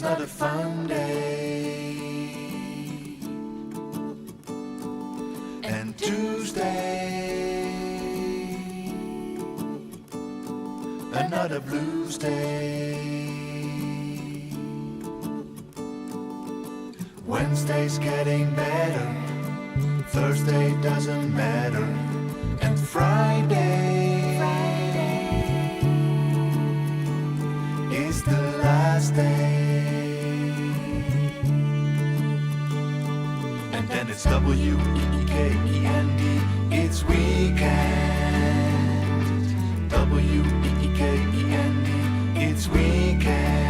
It's not a fun day. And Tuesday, another blues day. Wednesday's getting better, Thursday doesn't matter, and Friday is the last day. And then it's W-E-E-K-E-N-D, it's weekend. W-E-E-K-E-N-D, it's weekend.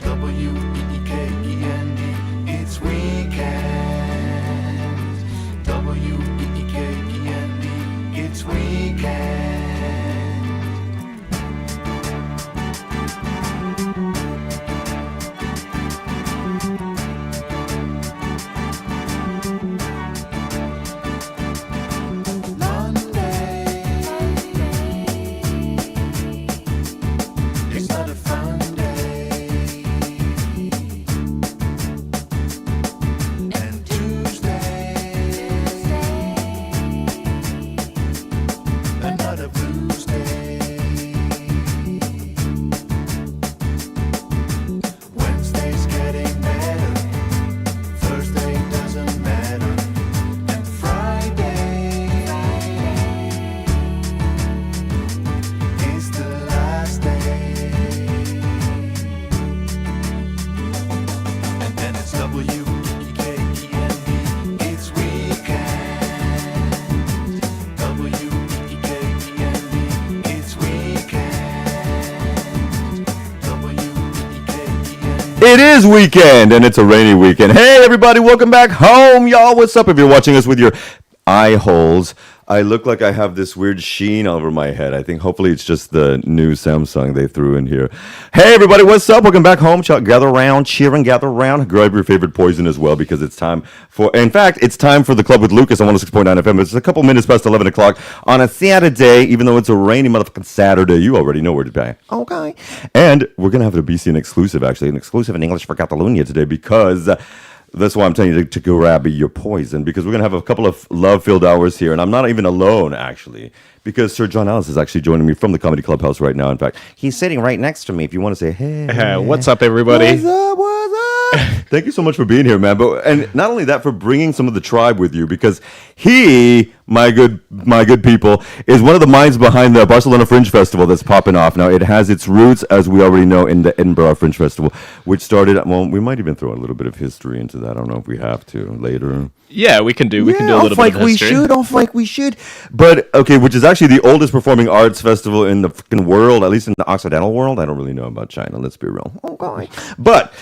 W-E-E-K-E-N-D, it's weekend. W-E-E-K-E-N-D, it's weekend. It is weekend, and it's a rainy weekend. Hey, everybody, welcome back home, y'all. What's up? If you're watching us with your eye holes, I look like I have this weird sheen over my head. I think hopefully it's just the new Samsung they threw in here. Hey, everybody, what's up? Welcome back home. Gather around, cheer and gather around. Grab your favorite poison as well, because it's time for, in fact, it's time for the Club with Lucas on 106.9 FM. It's a couple minutes past 11 o'clock on a Saturday, even though it's a rainy motherfucking Saturday. You already know where to be. Okay. And we're going to have a BC exclusive, actually, an exclusive in English for Catalonia today, because that's why I'm telling you to grab your poison, because we're going to have a couple of love-filled hours here, and I'm not even alone, actually, because Sir John Ellis is actually joining me from the Comedy Clubhouse right now. In fact, he's sitting right next to me if you want to say, hey. What's up, everybody? What's up, what's up? Thank you so much for being here, man. And not only that, for bringing some of the tribe with you, because he, my good people, is one of the minds behind the Barcelona Fringe Festival that's popping off. Now, it has its roots, as we already know, in the Edinburgh Fringe Festival, which started, well, we might even throw a little bit of history into that. I don't know if we have to later. Yeah, we can do a little bit of history. We should. But, okay, which is actually the oldest performing arts festival in the fucking world, at least in the Occidental world. I don't really know about China, let's be real. Okay. But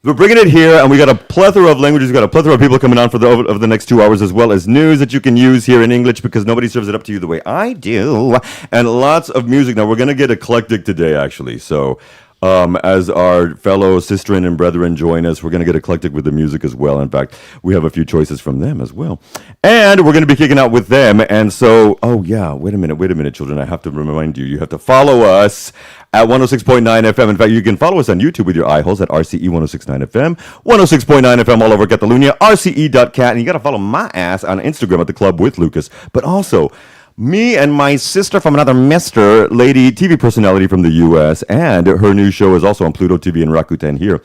we're bringing it here, and we got a plethora of languages. We got a plethora of people coming on for over the next 2 hours, as well as news that you can use here in English, because nobody serves it up to you the way I do. And lots of music. Now, we're going to get eclectic today, actually. So as our fellow sisterin and brethren join us, we're going to get eclectic with the music as well. In fact, we have a few choices from them as well. And we're going to be kicking out with them. And so, oh yeah, wait a minute, children. I have to remind you, you have to follow us at 106.9 FM. In fact, you can follow us on YouTube with your eye holes at RCE 106.9 FM, 106.9 FM all over Catalonia, RCE.cat. And you got to follow my ass on Instagram at The Club with Lucas. But also, me and my sister from another mister, lady TV personality from the U.S., and her new show is also on Pluto TV and Rakuten here.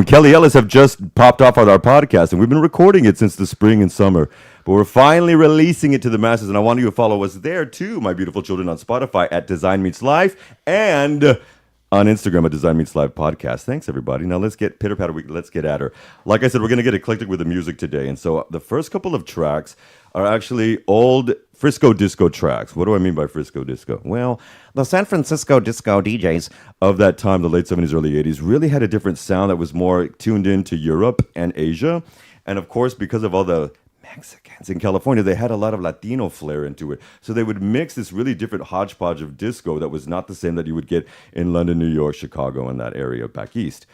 Kelly Ellis have just popped off on our podcast, and we've been recording it since the spring and summer. But we're finally releasing it to the masses, and I want you to follow us there, too, my beautiful children, on Spotify at Design Meets Life, and on Instagram at Design Meets Live Podcast. Thanks, everybody. Now, let's get pitter-patter. Let's get at her. Like I said, we're going to get eclectic with the music today, and so the first couple of tracks are actually old Frisco disco tracks. What do I mean by Frisco disco? Well, the San Francisco disco DJs of that time, the late 70s, early 80s, really had a different sound that was more tuned into Europe and Asia. And of course, because of all the Mexicans in California, they had a lot of Latino flair into it. So they would mix this really different hodgepodge of disco that was not the same that you would get in London, New York, Chicago, and that area back east.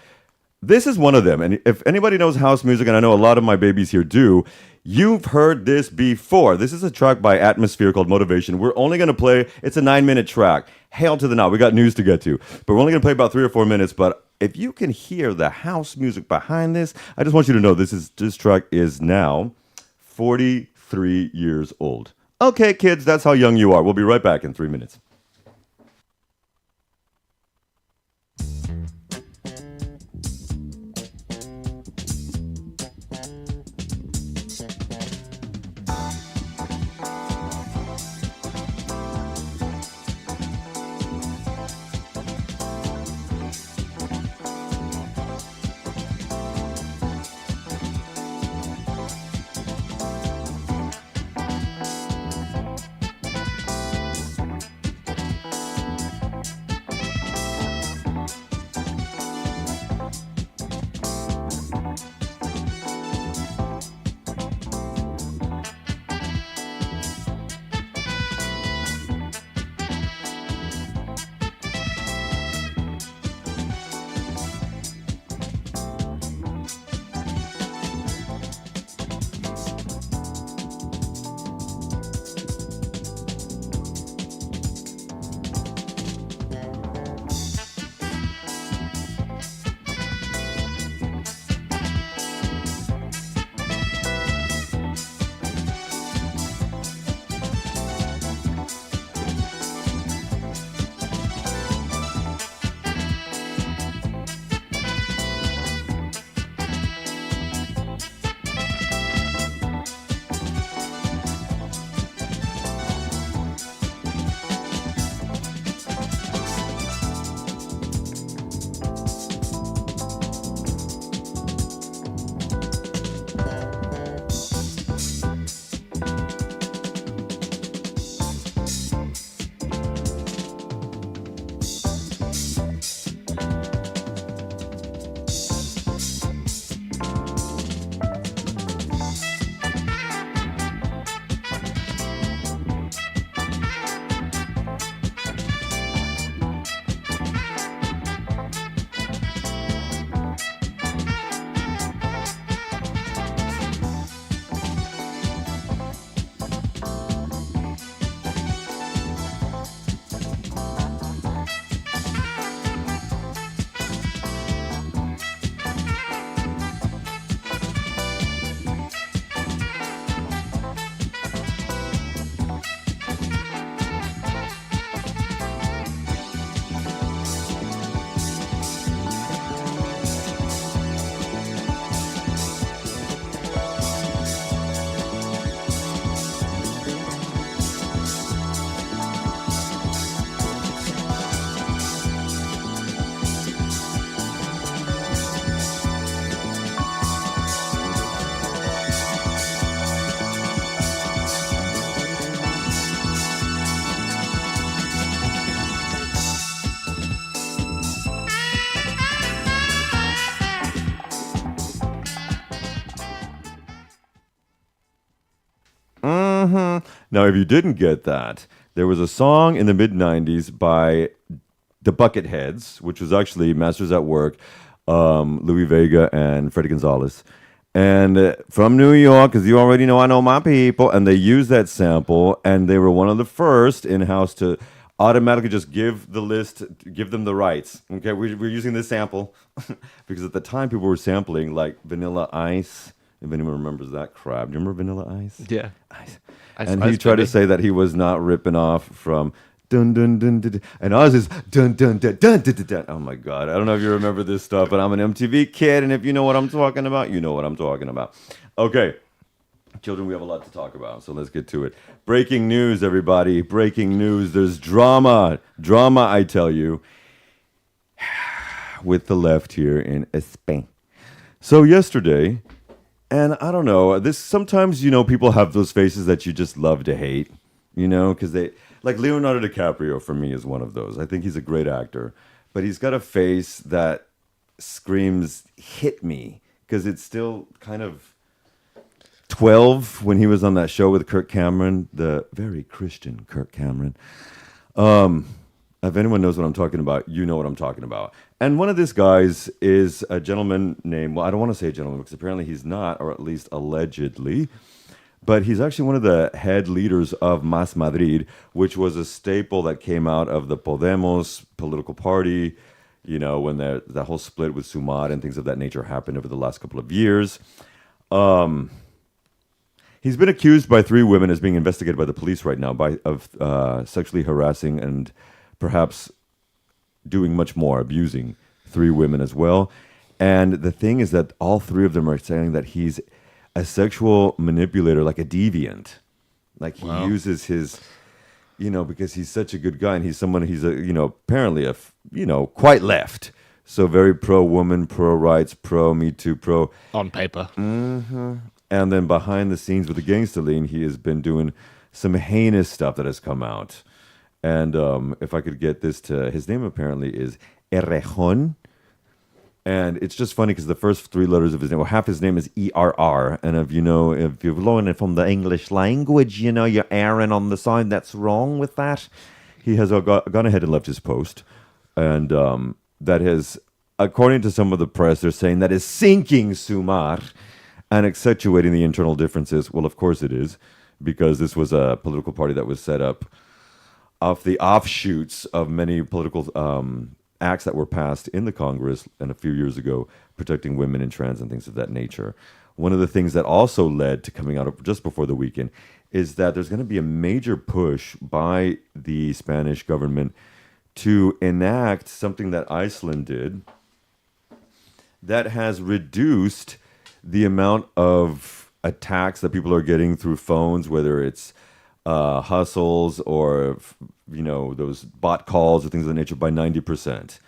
This is one of them. And if anybody knows house music, and I know a lot of my babies here do, you've heard this before. This is a track by Atmosphere called Motivation. We're only going to play, it's a 9-minute track. Hail to the now. We got news to get to. But we're only going to play about 3 or 4 minutes. But if you can hear the house music behind this, I just want you to know this track is now 43 years old. Okay, kids, that's how young you are. We'll be right back in 3 minutes. Now, if you didn't get that, there was a song in the mid-'90s by the Bucketheads, which was actually Masters at Work, Louis Vega and Freddie Gonzalez. And from New York, because you already know I know my people, and they used that sample, and they were one of the first in-house to automatically just give the list, give them the rights. Okay, we're using this sample because at the time people were sampling like Vanilla Ice. If anyone remembers that crap. Do you remember Vanilla Ice? Yeah. Ice. And he tried to say that he was not ripping off from dun dun dun dun, dun. And ours is dun dun dun dun dun dun dun. Oh my God. I don't know if you remember this stuff, but I'm an MTV kid, and if you know what I'm talking about, you know what I'm talking about. Okay. Children, we have a lot to talk about, so let's get to it. Breaking news, everybody. Breaking news. There's drama. Drama, I tell you, with the left here in Spain. So yesterday, and I don't know, this sometimes, you know, people have those faces that you just love to hate, you know, because they, like Leonardo DiCaprio for me is one of those. I think he's a great actor, but he's got a face that screams, hit me, because it's still kind of 12 when he was on that show with Kirk Cameron, the very Christian Kirk Cameron. If anyone knows what I'm talking about, you know what I'm talking about. And one of these guys is a gentleman named, well, I don't want to say a gentleman because apparently he's not, or at least allegedly, but he's actually one of the head leaders of Mas Madrid, which was a staple that came out of the Podemos political party. when that whole split with Sumar and things of that nature happened over the last couple of years. He's been accused by 3 women as being investigated by the police right now of sexually harassing and perhaps doing much more, abusing 3 women as well. And the thing is that all 3 of them are saying that he's a sexual manipulator, like a deviant. Like he uses his, because he's such a good guy and he's apparently quite left. So very pro-woman, pro-rights, pro-Me Too, pro... On paper. Mm-hmm. And then behind the scenes with the gangster lean, he has been doing some heinous stuff that has come out. And if I could get this his name apparently is Errejón. And it's just funny because the first 3 letters of his name, half his name is ERR. And if you've learned it from the English language, you're erring on the side that's wrong with that. He has gone ahead and left his post. And that has, according to some of the press, they're saying that is sinking Sumar and accentuating the internal differences. Well, of course it is, because this was a political party that was set up off the offshoots of many political acts that were passed in the Congress and a few years ago protecting women and trans and things of that nature. One of the things that also led to coming out of just before the weekend is that there's going to be a major push by the Spanish government to enact something that Iceland did that has reduced the amount of attacks that people are getting through phones, whether it's hustles or those bot calls or things of that nature, by 90%.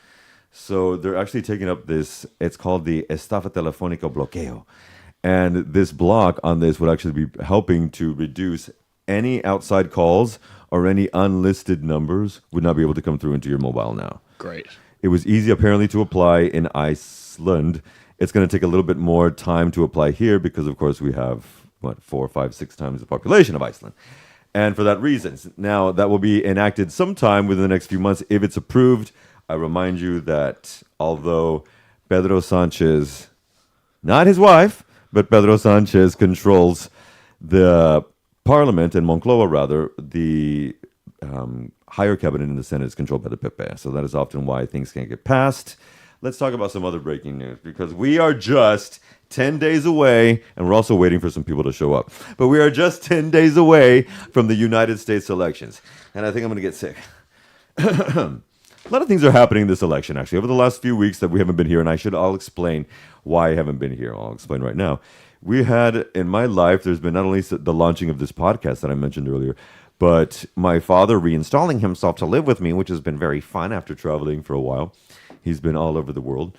So they're actually taking up this. It's called the Estafa Telefónica Bloqueo, and this block on this would actually be helping to reduce any outside calls or any unlisted numbers would not be able to come through into your mobile now. Great. It was easy apparently to apply in Iceland. It's going to take a little bit more time to apply here because, of course, we have 4, 5, 6 times the population of Iceland. And for that reason, now that will be enacted sometime within the next few months if it's approved. I remind you that although Pedro Sanchez, not his wife, but Pedro Sanchez controls the parliament, and Moncloa rather, the higher cabinet in the Senate is controlled by the PP. So that is often why things can't get passed. Let's talk about some other breaking news, because we are just 10 days away, and we're also waiting for some people to show up. But we are just 10 days away from the United States elections. And I think I'm going to get sick. A lot of things are happening in this election, actually. Over the last few weeks that we haven't been here, and I'll explain why I haven't been here. I'll explain right now. We had, in my life, there's been not only the launching of this podcast that I mentioned earlier, but my father reinstalling himself to live with me, which has been very fun after traveling for a while. He's been all over the world.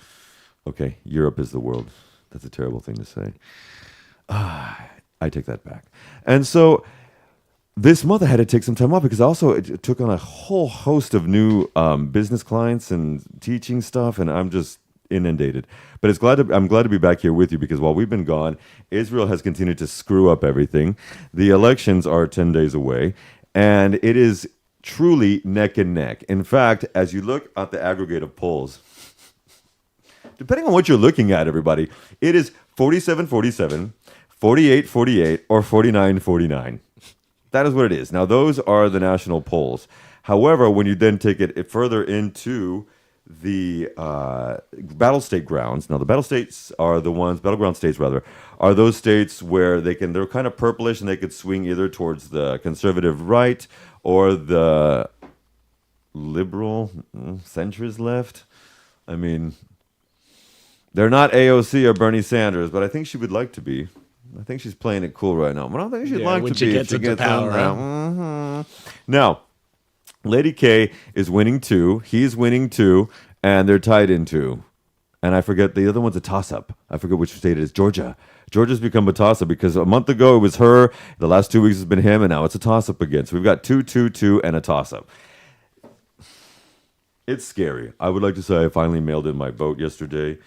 Okay, Europe is the world. That's a terrible thing to say. I take that back. And so this month I had to take some time off because also it took on a whole host of new business clients and teaching stuff, and I'm just inundated. But I'm glad to be back here with you, because while we've been gone, Israel has continued to screw up everything. The elections are 10 days away, and it is truly neck and neck. In fact, as you look at the aggregate of polls, depending on what you're looking at, everybody, it is 47-47, 48-48, or 49-49. That is what it is. Now, those are the national polls. However, when you then take it further into the battle state grounds, now the battleground states rather, are those states where they're kind of purplish and they could swing either towards the conservative right or the liberal centrist left. I mean, they're not AOC or Bernie Sanders, but I think she would like to be. I think she's playing it cool right now. But I don't think she'd like to be if she gets power. Now, Lady K is winning 2. He's winning 2, and they're tied in 2. And I forget, the other one's a toss-up. I forget which state it is. Georgia's become a toss-up because a month ago it was her. The last 2 weeks has been him, and now it's a toss-up again. So we've got 2, 2, 2, and a toss-up. It's scary. I would like to say I finally mailed in my vote yesterday.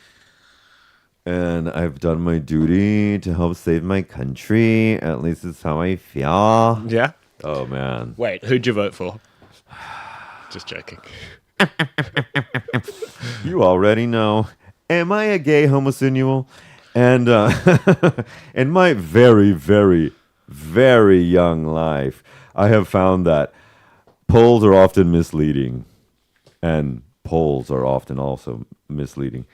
And I've done my duty to help save my country. At least it's how I feel. Yeah? Oh, man. Wait, who'd you vote for? Just joking. You already know. Am I a gay homosexual? And in my very, very, very young life, I have found that polls are often misleading. And polls are often also misleading.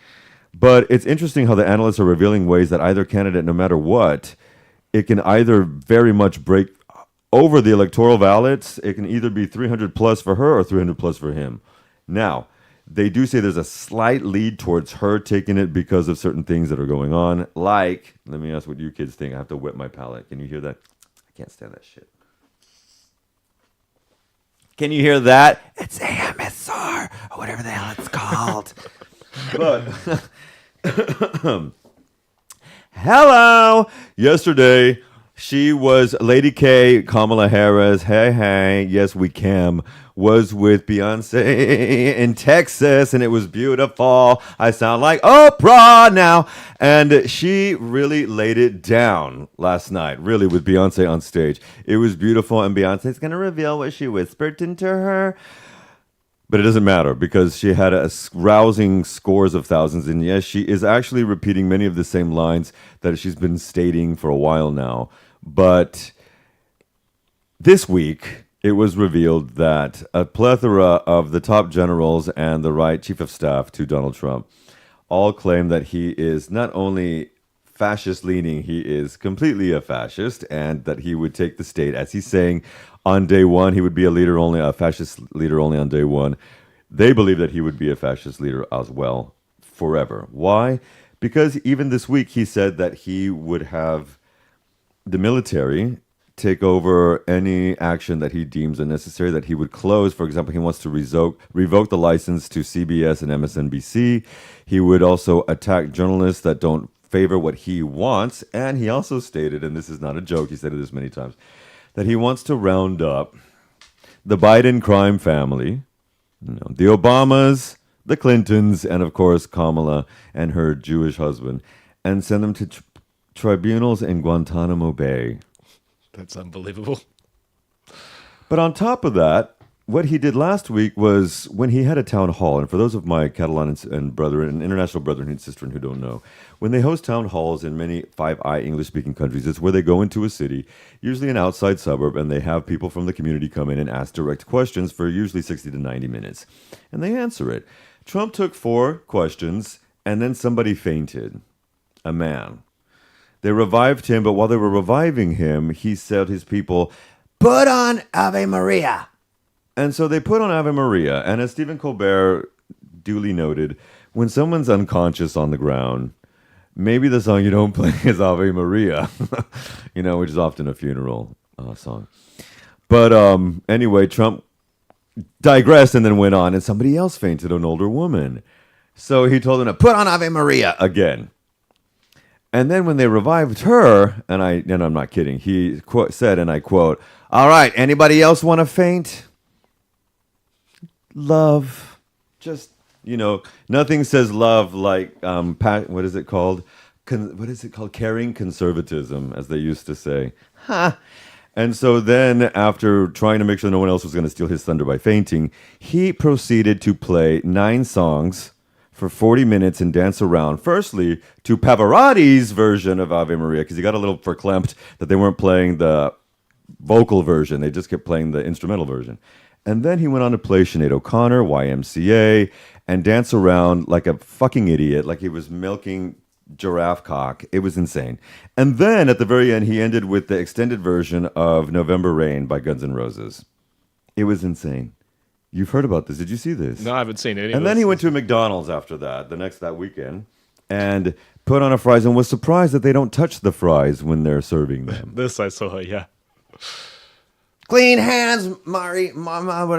But it's interesting how the analysts are revealing ways that either candidate, no matter what, it can either very much break over the electoral ballots. It can either be 300 plus for her or 300 plus for him. Now, they do say there's a slight lead towards her taking it because of certain things that are going on. Like, let me ask what you kids think. I have to wet my palate. Can you hear that? I can't stand that shit. Can you hear that? It's AMSR or whatever the hell it's called. But hello. Yesterday, she was Lady K, Kamala Harris. Hey, yes, we can. Was with Beyonce in Texas, and it was beautiful. I sound like Oprah now. And she really laid it down last night, really, with Beyonce on stage. It was beautiful, and Beyonce's going to reveal what she whispered into her. But it doesn't matter because she had a rousing scores of thousands. And yes, she is actually repeating many of the same lines that she's been stating for a while now. But this week, it was revealed that a plethora of the top generals and the right chief of staff to Donald Trump all claim that he is not only fascist leaning, he is completely a fascist, and that he would take the state, as he's saying, on day one, he would be a fascist leader only on day one. They believe that he would be a fascist leader as well forever. Why? Because even this week, he said that he would have the military take over any action that he deems unnecessary, that he would close. For example, he wants to revoke the license to CBS and MSNBC. He would also attack journalists that don't favor what he wants. And he also stated, and this is not a joke, he said this many times, that he wants to round up the Biden crime family, the Obamas, the Clintons, and of course Kamala and her Jewish husband, and send them to tribunals in Guantanamo Bay. That's unbelievable. But on top of that, what he did last week was when he had a town hall, and for those of my Catalan and brethren, and international brethren and sisters who don't know, when they host town halls in many Five Eye English-speaking countries, it's where they go into a city, usually an outside suburb, and they have people from the community come in and ask direct questions for usually 60 to 90 minutes. And they answer it. Trump took 4 questions, and then somebody fainted. A man. They revived him, but while they were reviving him, he said his people, put on Ave Maria. And so they put on Ave Maria. And as Stephen Colbert duly noted, when someone's unconscious on the ground, maybe the song you don't play is Ave Maria, which is often a funeral song. But anyway, Trump digressed and then went on, and somebody else fainted, an older woman. So he told them to put on Ave Maria again. And then when they revived her, and I'm not kidding, he said, and I quote, all right, anybody else want to faint? Love. Just, nothing says love like, what is it called? What is it called? Caring conservatism, as they used to say. Ha! And so then, after trying to make sure no one else was going to steal his thunder by fainting, he proceeded to play 9 songs for 40 minutes and dance around, firstly, to Pavarotti's version of Ave Maria, because he got a little verklempt that they weren't playing the vocal version. They just kept playing the instrumental version. And then he went on to play Sinead O'Connor, YMCA, and dance around like a fucking idiot, like he was milking giraffe cock. It was insane. And then at the very end, he ended with the extended version of November Rain by Guns N' Roses. It was insane. You've heard about this. Did you see this? No, I haven't seen any. And then he went to McDonald's after that weekend, and put on a fries and was surprised that they don't touch the fries when they're serving them. This I saw, yeah. Clean hands, Marisol,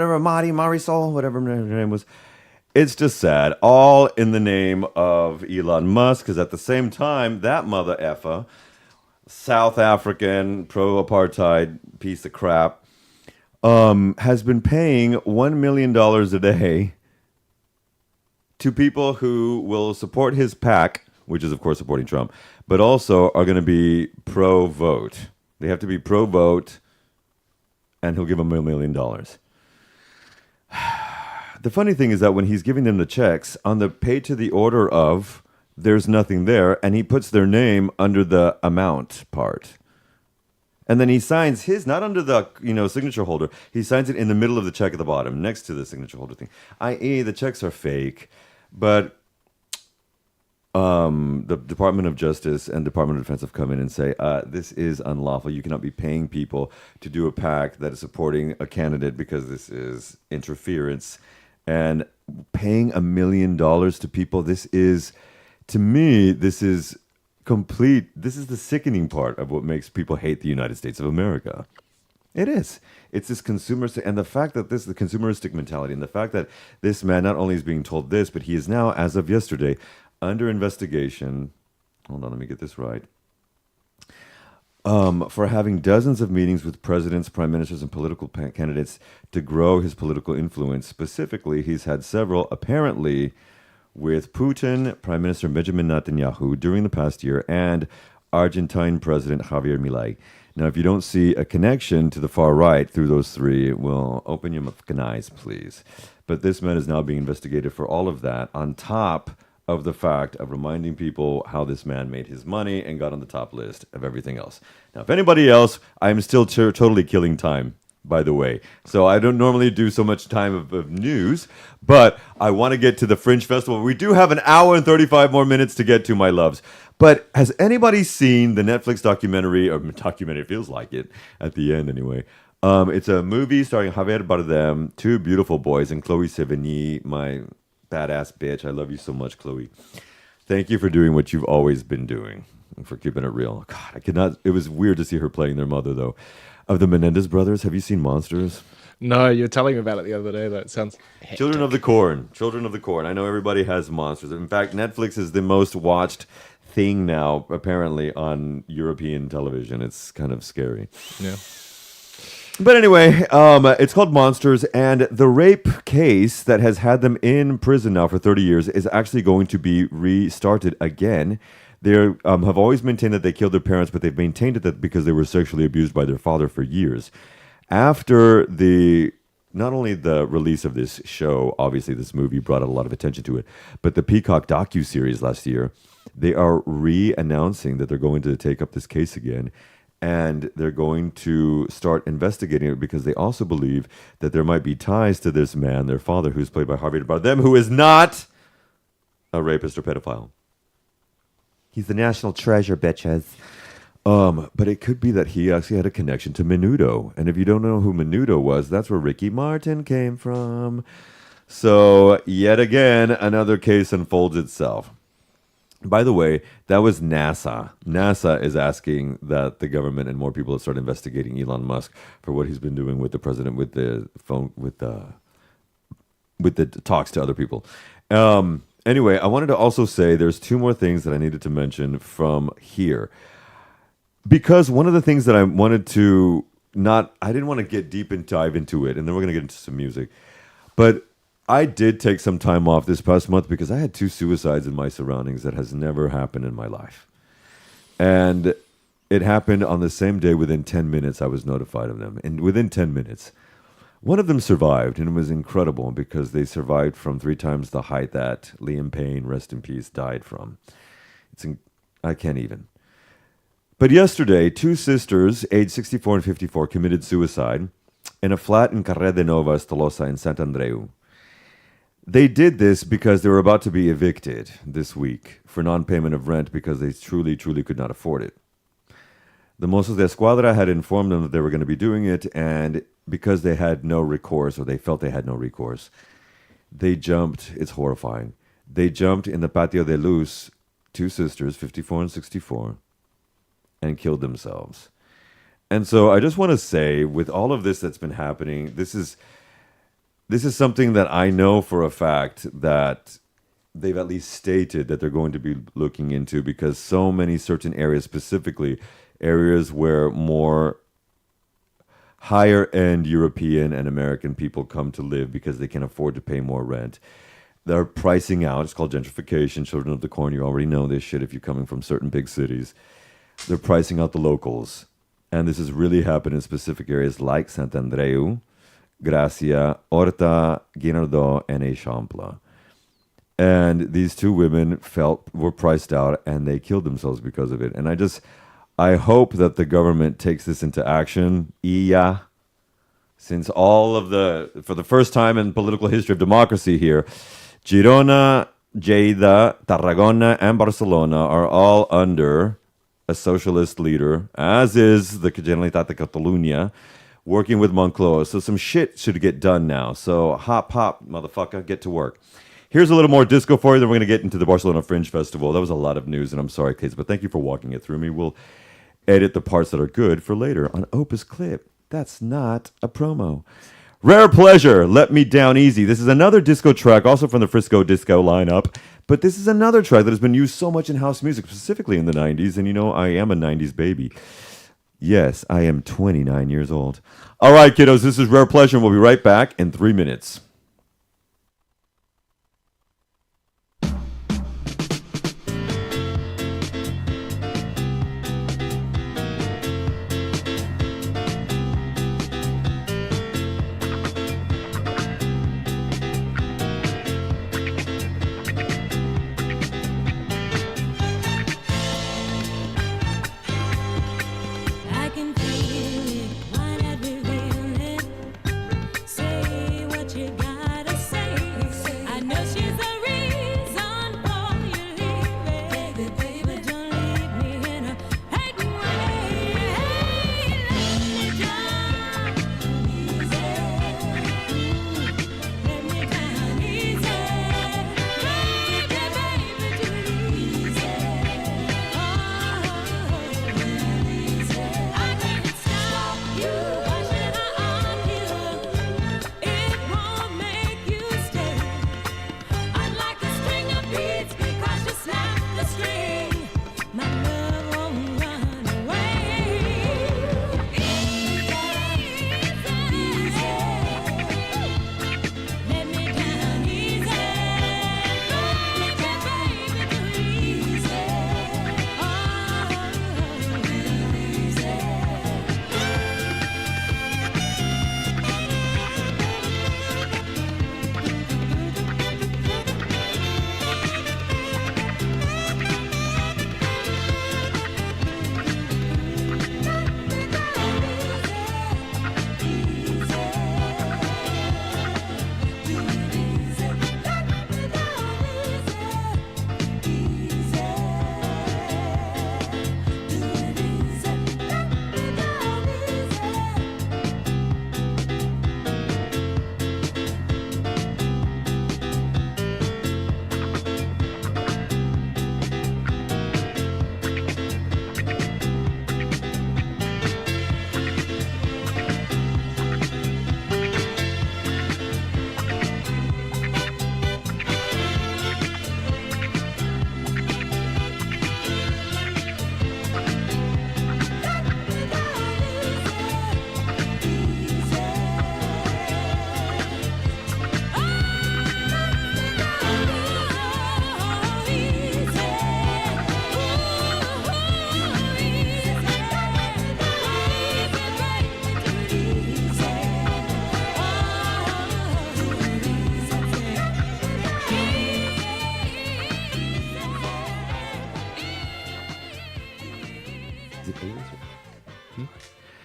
whatever her name was. It's just sad. All in the name of Elon Musk, because at the same time, that mother effer, South African, pro-apartheid piece of crap, has been paying $1 million a day to people who will support his PAC, which is, of course, supporting Trump, but also are going to be pro-vote. They have to be pro-vote, and he'll give them $1 million. The funny thing is that when he's giving them the checks, on the pay to the order of, there's nothing there, and he puts their name under the amount part. And then he signs his, not under the signature holder. He signs it in the middle of the check at the bottom, next to the signature holder thing. I.e., the checks are fake, but the Department of Justice and Department of Defense have come in and say this is unlawful. You cannot be paying people to do a PAC that is supporting a candidate because this is interference. And paying $1 million to people, this is, to me, this is complete. This is the sickening part of what makes people hate the United States of America. It is. It's this consumeristic, and the fact that this is the consumeristic mentality, and the fact that this man not only is being told this, but he is now, as of yesterday, under investigation. Hold on, let me get this right. For having dozens of meetings with presidents, prime ministers, and political candidates to grow his political influence. Specifically, he's had several, apparently, with Putin, Prime Minister Benjamin Netanyahu during the past year, and Argentine President Javier Milei. Now, if you don't see a connection to the far right through those three, well, open your fucking eyes, please. But this man is now being investigated for all of that, on top of the fact of reminding people how this man made his money and got on the top list of everything else. Now, if anybody else, I'm still totally killing time, by the way. So I don't normally do so much time of news, but I want to get to the Fringe Festival. We do have an hour and 35 more minutes to get to, my loves. But has anybody seen the Netflix documentary, or documentary, it feels like it, at the end anyway. It's a movie starring Javier Bardem, two beautiful boys, and Chloe Sevigny, my badass bitch. I love you so much, Chloe. Thank you for doing what you've always been doing, and for keeping it real. God, I could not. It was weird to see her playing their mother, though. Of the Menendez brothers, have you seen Monsters? No, you were telling me about it the other day. That sounds hectic. Children of the Corn. Children of the Corn. I know everybody has Monsters. In fact, Netflix is the most watched thing now, apparently, on European television. It's kind of scary. Yeah. But anyway, it's called Monsters, and the rape case that has had them in prison now for 30 years is actually going to be restarted again. They have always maintained that they killed their parents, but they've maintained it that because they were sexually abused by their father for years. After not only the release of this show, obviously this movie brought a lot of attention to it, but the Peacock docuseries last year, they are re-announcing that they're going to take up this case again, and they're going to start investigating it because they also believe that there might be ties to this man, their father, who's played by Javier Bardem, who is not a rapist or pedophile. He's the national treasure, bitches. But it could be that he actually had a connection to Menudo. And if you don't know who Menudo was, that's where Ricky Martin came from. So, yet again, another case unfolds itself. By the way, that was NASA. NASA is asking that the government and more people start investigating Elon Musk for what he's been doing with the president, with the phone, with the talks to other people. Anyway, I wanted to also say there's two more things that I needed to mention from here. Because one of the things that I wanted to I didn't want to get deep and dive into it, and then we're going to get into some music. But I did take some time off this past month because I had 2 suicides in my surroundings that has never happened in my life. And it happened on the same day. Within 10 minutes, I was notified of them. And within 10 minutes, one of them survived, and it was incredible because they survived from 3 times the height that Liam Payne, rest in peace, died from. I can't even. But yesterday, 2 sisters, aged 64 and 54, committed suicide in a flat in Carrer de Novas, Tolosa, in Sant Andreu. They did this because they were about to be evicted this week for non-payment of rent because they truly, truly could not afford it. The Mozos de Escuadra had informed them that they were going to be doing it, and because they had no recourse, or they felt they had no recourse, they jumped. It's horrifying. They jumped in the Patio de Luz, 2 sisters, 54 and 64, and killed themselves. And so I just want to say, with all of this that's been happening, this is something that I know for a fact that they've at least stated that they're going to be looking into, because so many certain areas, specifically areas where more higher-end European and American people come to live because they can afford to pay more rent, they're pricing out. It's called gentrification. Children of the Corn, you already know this shit if you're coming from certain big cities. They're pricing out the locals. And this has really happened in specific areas like Sant Andreu, Gracia, Horta, Guinardó, and Eixample. And these 2 women were priced out, and they killed themselves because of it. And I hope that the government takes this into action. Yeah. Since for the first time in political history of democracy here, Girona, Lleida, Tarragona, and Barcelona are all under a socialist leader, as is the Generalitat de Catalunya, working with Moncloa. So some shit should get done now. So hop, motherfucker, get to work. Here's a little more disco for you, then we're going to get into the Barcelona Fringe Festival. That was a lot of news, and I'm sorry, kids, but thank you for walking it through me. We'll edit the parts that are good for later on Opus Clip. That's not a promo. Rare Pleasure, Let Me Down Easy. This is another disco track, also from the Frisco Disco lineup. But this is another track that has been used so much in house music, specifically in the 90s. And you know, I am a 90s baby. Yes, I am 29 years old. All right, kiddos, this is Rare Pleasure, and we'll be right back in 3 minutes. I can feel it, why not reveal it? Say what you gotta say. I know she's the reason for you leaving, baby, but don't leave me in a hating way. Let me down easy, let me down easy, baby, too easy. I can't stop you. Why should I argue? It won't make you stay. I'd like a string of beads because you snap the string. My love won't run away. Easy, let me down easy, baby, too easy.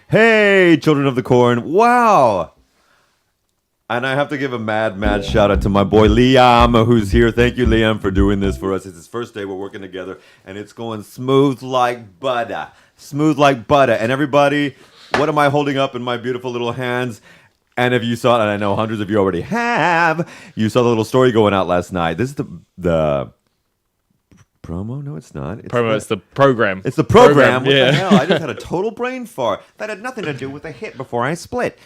Hey, Children of the Corn. Wow. And I have to give a mad shout out to my boy Liam, who's here. Thank you, Liam, for doing this for us. It's his first day we're working together, and it's going smooth like butter. Smooth like butter. And everybody, what am I holding up in my beautiful little hands? And if you saw it, and I know hundreds of you already have, you saw the little story going out last night. This is the promo? No, it's not. It's the program. It's the program. What yeah. the hell? I just had a total brain fart. That had nothing to do with the hit before I split.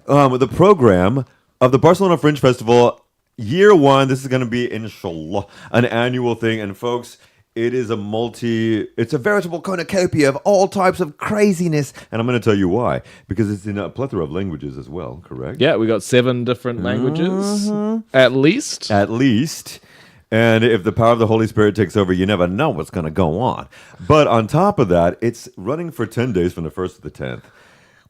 The program of the Barcelona Fringe Festival, year one. This is going to be, inshallah, an annual thing. And folks, it's a veritable cornucopia of all types of craziness. And I'm going to tell you why. Because it's in a plethora of languages as well, correct? Yeah, we got 7 different languages, at least. At least. And if the power of the Holy Spirit takes over, you never know what's going to go on. But on top of that, it's running for 10 days from the 1st to the 10th,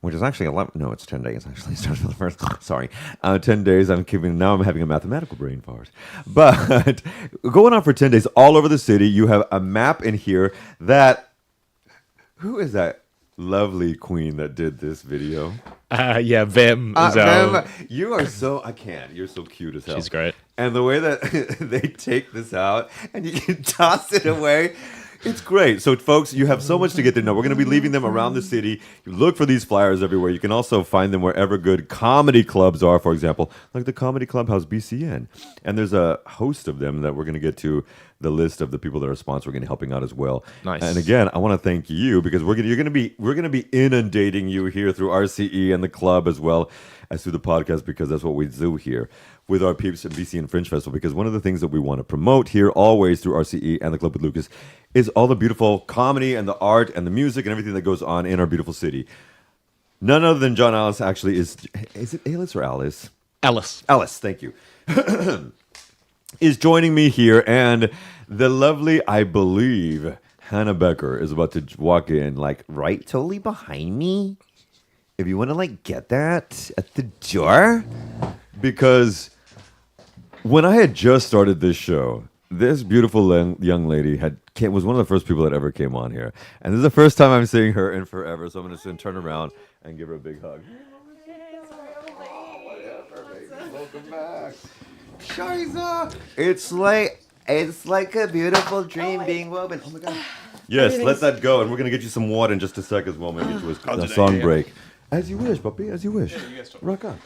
which is actually 11. No, it's 10 days. Actually, it starts from the 1st. Sorry. 10 days. Now I'm having a mathematical brain fart. But going on for 10 days all over the city, you have a map in here that Who is that lovely queen that did this video? Yeah, Vim. Ma'am, you are so, I can't. You're so cute as hell. She's great. And the way that they take this out and you can toss it away, it's great. So, folks, you have so much to get to know. We're going to be leaving them around the city. You look for these flyers everywhere. You can also find them wherever good comedy clubs are, for example, like the Comedy Clubhouse BCN. And there's a host of them that we're going to get to the list of the people that are sponsoring and helping out as well. Nice. And again, I want to thank you because we're going to be inundating you here through RCE and the club as well as through the podcast, because that's what we do here with our peeps at BCN Fringe Festival. Because one of the things that we want to promote here always through RCE and the Club with Lucas is all the beautiful comedy and the art and the music and everything that goes on in our beautiful city. None other than John Alice actually is it Alice or Alice? Alice. Alice, thank you. Is joining me here, and the lovely, I believe, Hannah Becker is about to walk in, like, right totally behind me. If you want to, like, get that at the door. Because when I had just started this show, this beautiful young lady was one of the first people that ever came on here. And this is the first time I'm seeing her in forever, so I'm going to turn around and give her a big hug. Welcome back. Shiza. It's like a beautiful dream being woven. Oh my god. Yes, let that go, and we're gonna get you some water in just a sec as well, maybe to a song break. As you wish, puppy. As you wish. Rock on.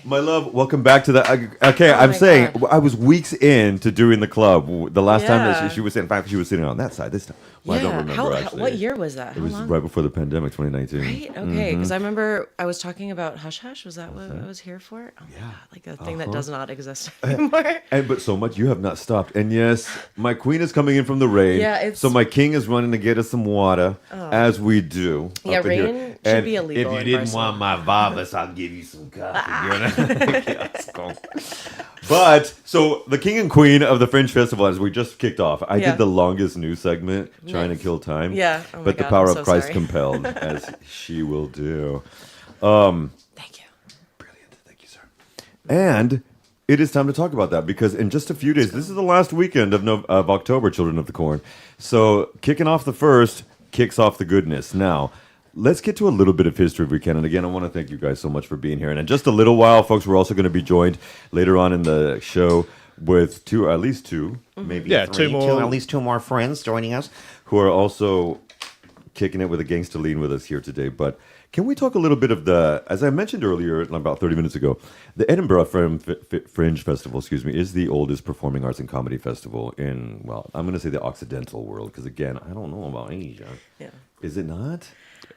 My love, welcome back to the. Okay, I'm saying God. I was weeks into doing the club. The last time that she was sitting, in fact, she was sitting on that side. This time, well, I don't remember actually. What year was that? It was right before the pandemic, 2019. Right? Okay, because I remember I was talking about Hush Hush. Was that what I was here for? Oh my God, like a thing that does not exist anymore. But so much, you have not stopped. And yes, my queen is coming in from the rain. Yeah, so my king is running to get us some water, as we do. Yeah, up in rain here. should And be illegal if in you didn't Barcelona. want my Vavas, I'll give you some coffee. Let's go. But, so the king and queen of the Fringe Festival, as we just kicked off, I Yeah. did the longest news segment, trying to kill time. Yeah. Oh my but the God, power I'm of so Christ sorry. compelled, as she will do. Thank you. Brilliant. Thank you, sir. And it is time to talk about that because in just a few days, this is the last weekend of October, Children of the Corn. So kicking off the first kicks off the goodness. Now, let's get to a little bit of history if we can. And again, I want to thank you guys so much for being here. And in just a little while, folks, we're also going to be joined later on in the show with at least two, maybe two more. at least two more friends joining us who are also kicking it with a gangster lean with us here today. But can we talk a little bit of as I mentioned earlier, about 30 minutes ago, the Edinburgh Fringe Festival, is the oldest performing arts and comedy festival in, well, I'm going to say the Occidental world, because again, I don't know about Asia. Yeah. Is it not?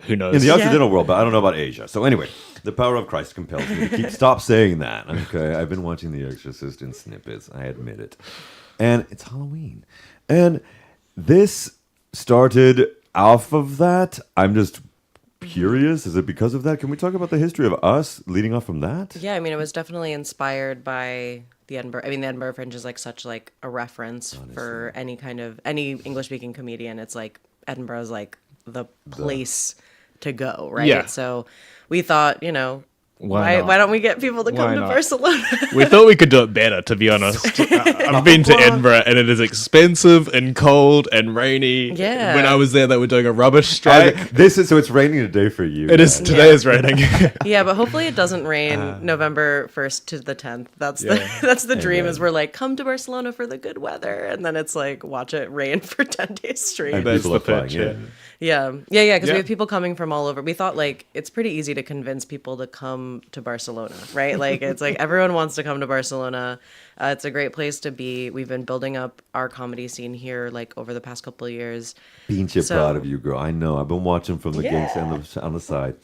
Who knows? In the Occidental world, but I don't know about Asia. So anyway, the power of Christ compels me to stop saying that. Okay, I've been watching The Exorcist in snippets. I admit it. And it's Halloween. And this started off of that. I'm just curious. Is it because of that? Can we talk about the history of us leading off from that? Yeah, I mean, it was definitely inspired by the Edinburgh. I mean, the Edinburgh Fringe is like such like a reference for any English speaking comedian. It's like Edinburgh is like the place to go, right? Yeah. So we thought, Why not? why don't we get people to come Why to not? Barcelona? We thought we could do it better, to be honest. I've been to Edinburgh, and it is expensive and cold and rainy. Yeah. When I was there, they were doing a rubbish strike. So it's raining today for you. It is. Today is raining. Yeah, but hopefully it doesn't rain November 1st to the 10th. That's the dream. Is we're like, come to Barcelona for the good weather, and then it's like watch it rain for 10 days straight. And That's people the are flying pitch, in. Yeah, because Yeah. we have people coming from all over. We thought like it's pretty easy to convince people to come to Barcelona, right? Like it's like everyone wants to come to Barcelona. It's a great place to be. We've been building up our comedy scene here like over the past couple of years. Pinche So- proud of you, girl. I know. I've been watching from the gangs on the side.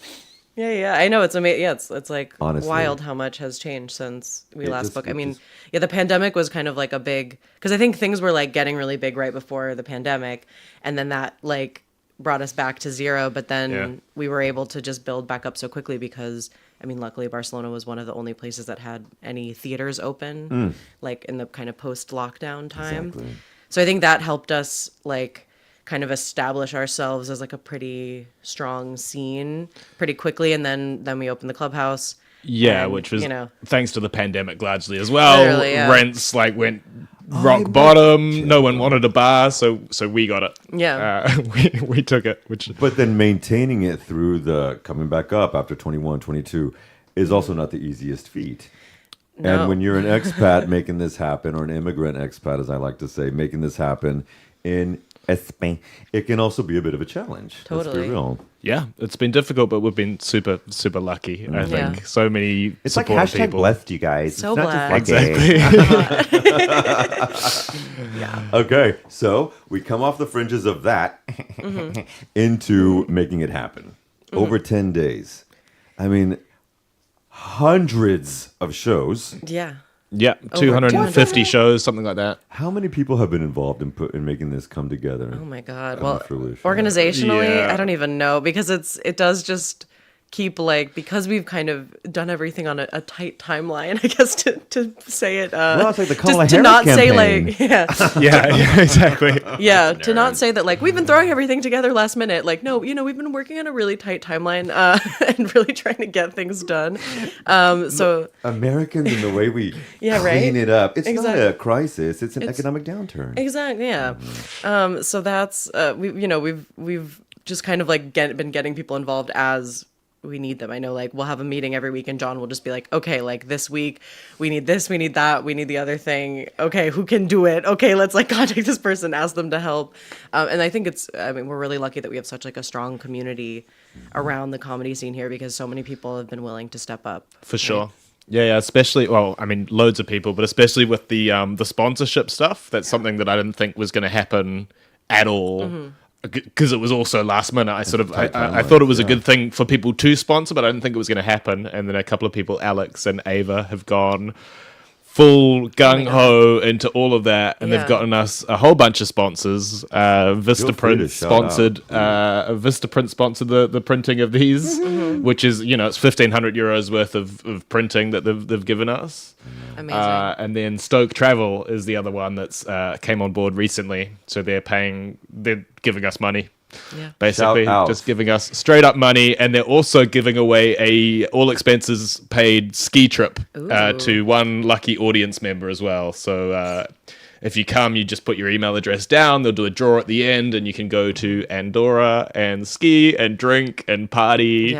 Yeah, I know it's amazing. Yeah, it's like Honestly. wild how much has changed since we It last just- spoke. it I mean, just- yeah, the pandemic was kind of like a big because I think things were like getting really big right before the pandemic, and then that like brought us back to zero. But then Yeah. we were able to just build back up so quickly because I mean, luckily Barcelona was one of the only places that had any theaters open, like in the kind of post-lockdown time. Exactly. So I think that helped us like kind of establish ourselves as like a pretty strong scene pretty quickly, and then we opened the clubhouse. Yeah, And, which was you know, thanks to the pandemic largely as well. Literally, yeah. Rents like went rock bottom. No one wanted a bar, so we got it. Yeah. We took it. Which But then maintaining it through the coming back up after 21, 22 is also not the easiest feat. No. And when you're an expat making this happen, or an immigrant expat, as I like to say, making this happen in Spain, it can also be a bit of a challenge. Let's Totally. be real. yeah, it's been difficult, but we've been super lucky. I think Yeah. so many It's like support hashtag people. blessed, you guys. So it's not blessed. just like Exactly. Okay, so we come off the fringes of that into making it happen. Over 10 days. I mean, hundreds of shows. Yeah. Yeah, Over 250 shows, something like that. How many people have been involved in making this come together? Oh my God. Come Well, to fruition? organizationally, Yeah. I don't even know because it does just keep like, because we've kind of done everything on a tight timeline, I guess to say it. Well, it's like the Kamala to Harris not say campaign. like, yeah, Yeah, exactly. yeah, to not say that like we've been throwing everything together last minute. Like, no, we've been working on a really tight timeline and really trying to get things done. So Americans and the way we Yeah, clean right? it up. It's Exactly. not a crisis. It's an economic downturn. exactly, yeah. So that's we've just kind of like been getting people involved as we need them. I know like we'll have a meeting every week and John will just be like, okay, like this week we need this, we need that, we need the other thing. Okay, who can do it? Okay, let's like contact this person, ask them to help. And I think we're really lucky that we have such like a strong community around the comedy scene here because so many people have been willing to step up. For sure. Yeah, especially, well, I mean, loads of people, but especially with the sponsorship stuff, that's something that I didn't think was going to happen at all. Because it was also last minute. I thought it was a good thing for people to sponsor, but I didn't think it was going to happen. And then a couple of people, Alex and Ava, have gone full gung-ho into all of that, and Yeah. they've gotten us a whole bunch of sponsors. Vistaprint shout out. sponsored the printing of these, which is, it's 1,500 euros worth of printing that they've given us. Amazing. And then Stoke Travel is the other one that's came on board recently. So they're giving us money. Yeah. Basically, Shout out. just giving us straight up money, and they're also giving away a all expenses paid ski trip to one lucky audience member as well. So if you come, you just put your email address down. They'll do a draw at the end, and you can go to Andorra and ski and drink and party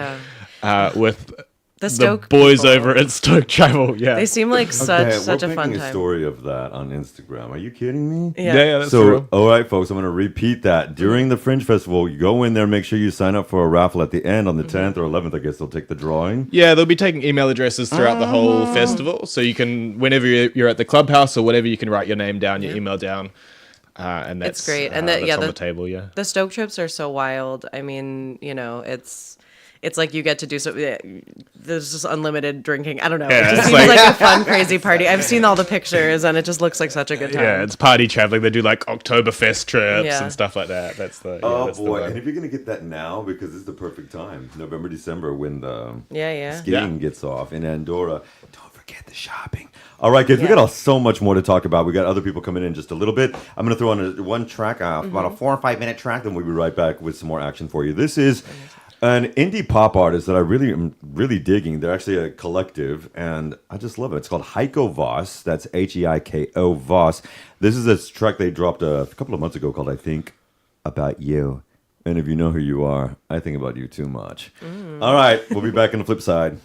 with The Stoke boys people. over at Stoke Travel. Yeah, They seem like such a we're fun making a time. story of that on Instagram. Are you kidding me? Yeah. that's So, true. all right, folks, I'm going to repeat that. During the Fringe Festival, you go in there, make sure you sign up for a raffle at the end on the 10th or 11th. I guess they'll take the drawing. Yeah, they'll be taking email addresses throughout the whole festival. So you can, whenever you're at the clubhouse or whatever, you can write your name down, your email down. And that's It's great. And that's on the the table, yeah. The Stoke trips are so wild. I mean, it's like you get to do so. There's just unlimited drinking. I don't know. Yeah, it just it's seems like- like a fun, crazy party. I've seen all the pictures, and it just looks like such a good time. Yeah, it's party traveling. They do like Oktoberfest trips Yeah. and stuff like that. That's the Oh, that's the boy. vibe. And if you're going to get that now, because it's the perfect time, November, December, when the Yeah. skiing gets off in Andorra, don't forget the shopping. All right, guys, we got so much more to talk about. We got other people coming in just a little bit. I'm going to throw on one track, about a 4 or 5 minute track, then we'll be right back with some more action for you. This is an indie pop artist that I really am really digging. They're actually a collective, and I just love it. It's called Heiko Voss. That's Heiko Voss. This is a track they dropped a couple of months ago called I Think About You. And if you know who you are, I think about you too much. All right, we'll be back on the flip side.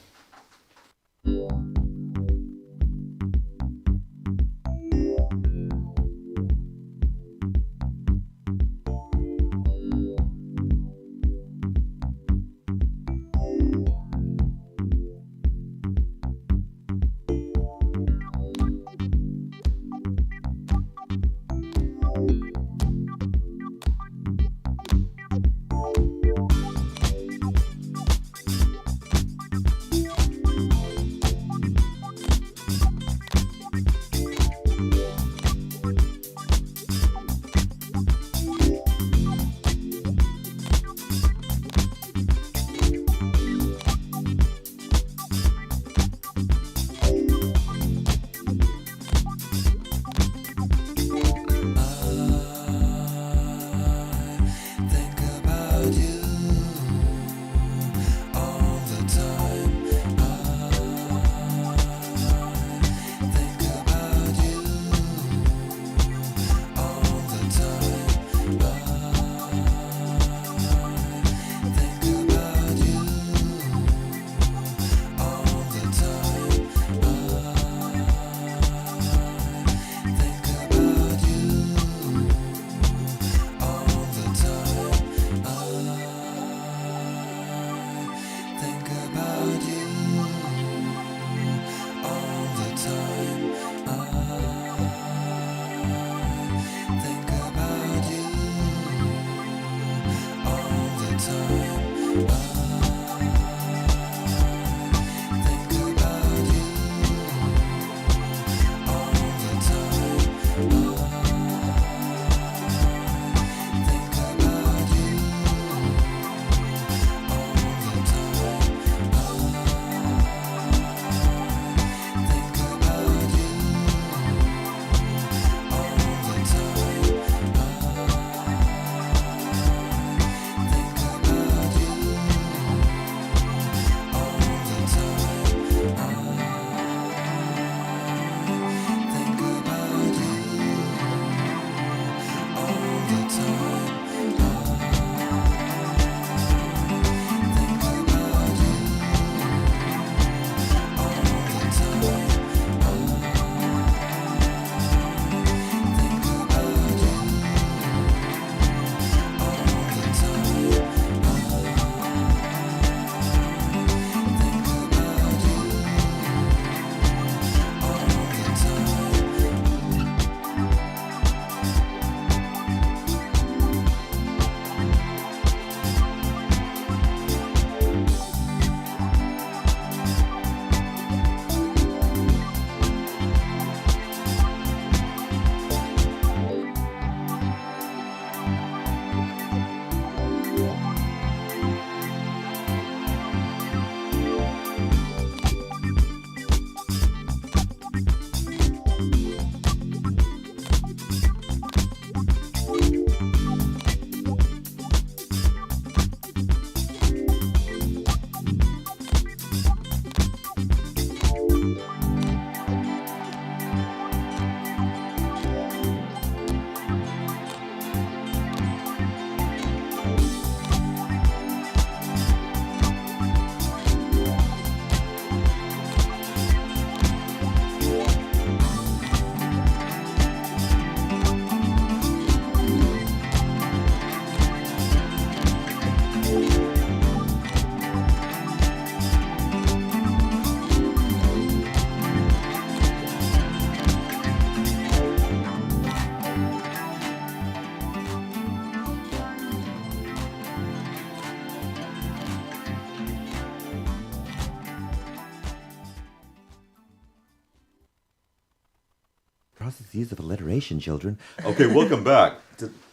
processes of alliteration, children. Okay, welcome back.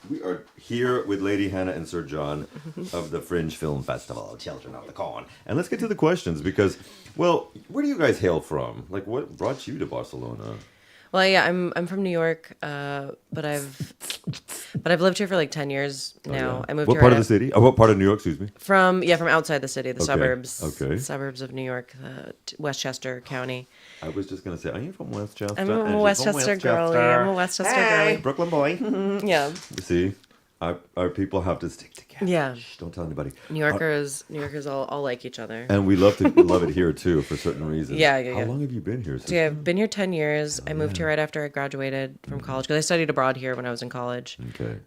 We are here with Lady Hannah and Sir John of the Fringe Film Festival, Children of the Corn. And let's get to the questions because, well, where do you guys hail from? Like, what brought you to Barcelona? Well, yeah, I'm from New York, but I've lived here for like 10 years now. I moved What here part of the city? Oh, what part of New York, excuse me? from outside the city, the Okay, suburbs. okay. Suburbs of New York, Westchester County. I was just going to say, are you from Westchester? I'm And a she's Westchester from girlie. I'm a Westchester girly. Brooklyn boy. Yeah. You see, our people have to stick together. Yeah. Shh, don't tell anybody. New Yorkers all like each other. And we love it here too for certain reasons. Yeah. How long have you been here? So yeah, I've been here 10 years. I moved here right after I graduated from college because I studied abroad here when I was in college. Okay.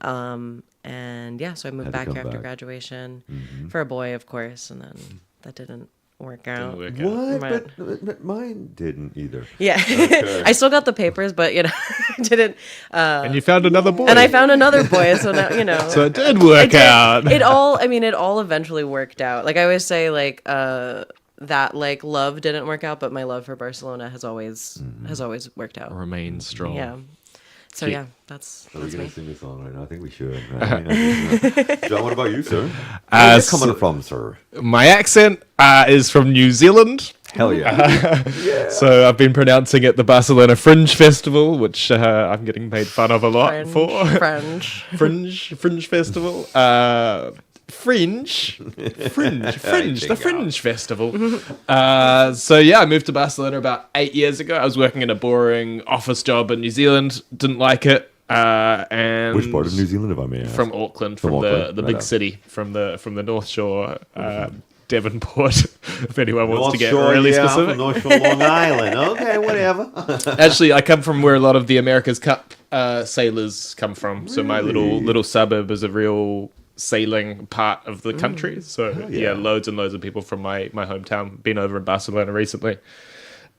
And yeah, so I moved Had to back come here after back. graduation for a boy, of course, and then that didn't work out. Didn't work out. What? Right. But mine didn't either. Yeah, Okay. I still got the papers, but I didn't. And you found another boy. And I found another boy, so now So it did work out. It all eventually worked out. Like I always say, like that like love didn't work out, but my love for Barcelona has always worked out. Remain strong. Yeah. So Cute. yeah, that's Are we me. going to sing this song right now? I think we should. Right? John, what about you, sir? Uh, Where's it coming from, sir? My accent is from New Zealand. Hell yeah. So I've been pronouncing it the Barcelona Fringe Festival, which I'm getting made fun of a lot for. French. Fringe Festival. Fringe, the Fringe Festival. So yeah, I moved to Barcelona about 8 years ago. I was working in a boring office job in New Zealand. Didn't like it. And Which part of New Zealand, if I may ask? From Auckland, From from Auckland, the right big out. city, from the North Shore, Devonport. If anyone wants North to get Shore, really yeah, specific. from North Shore, Long Island. Okay, whatever. Actually, I come from where a lot of the America's Cup sailors come from. So my little suburb is a real sailing part of the country. So yeah, loads and loads of people from my hometown been over in Barcelona recently.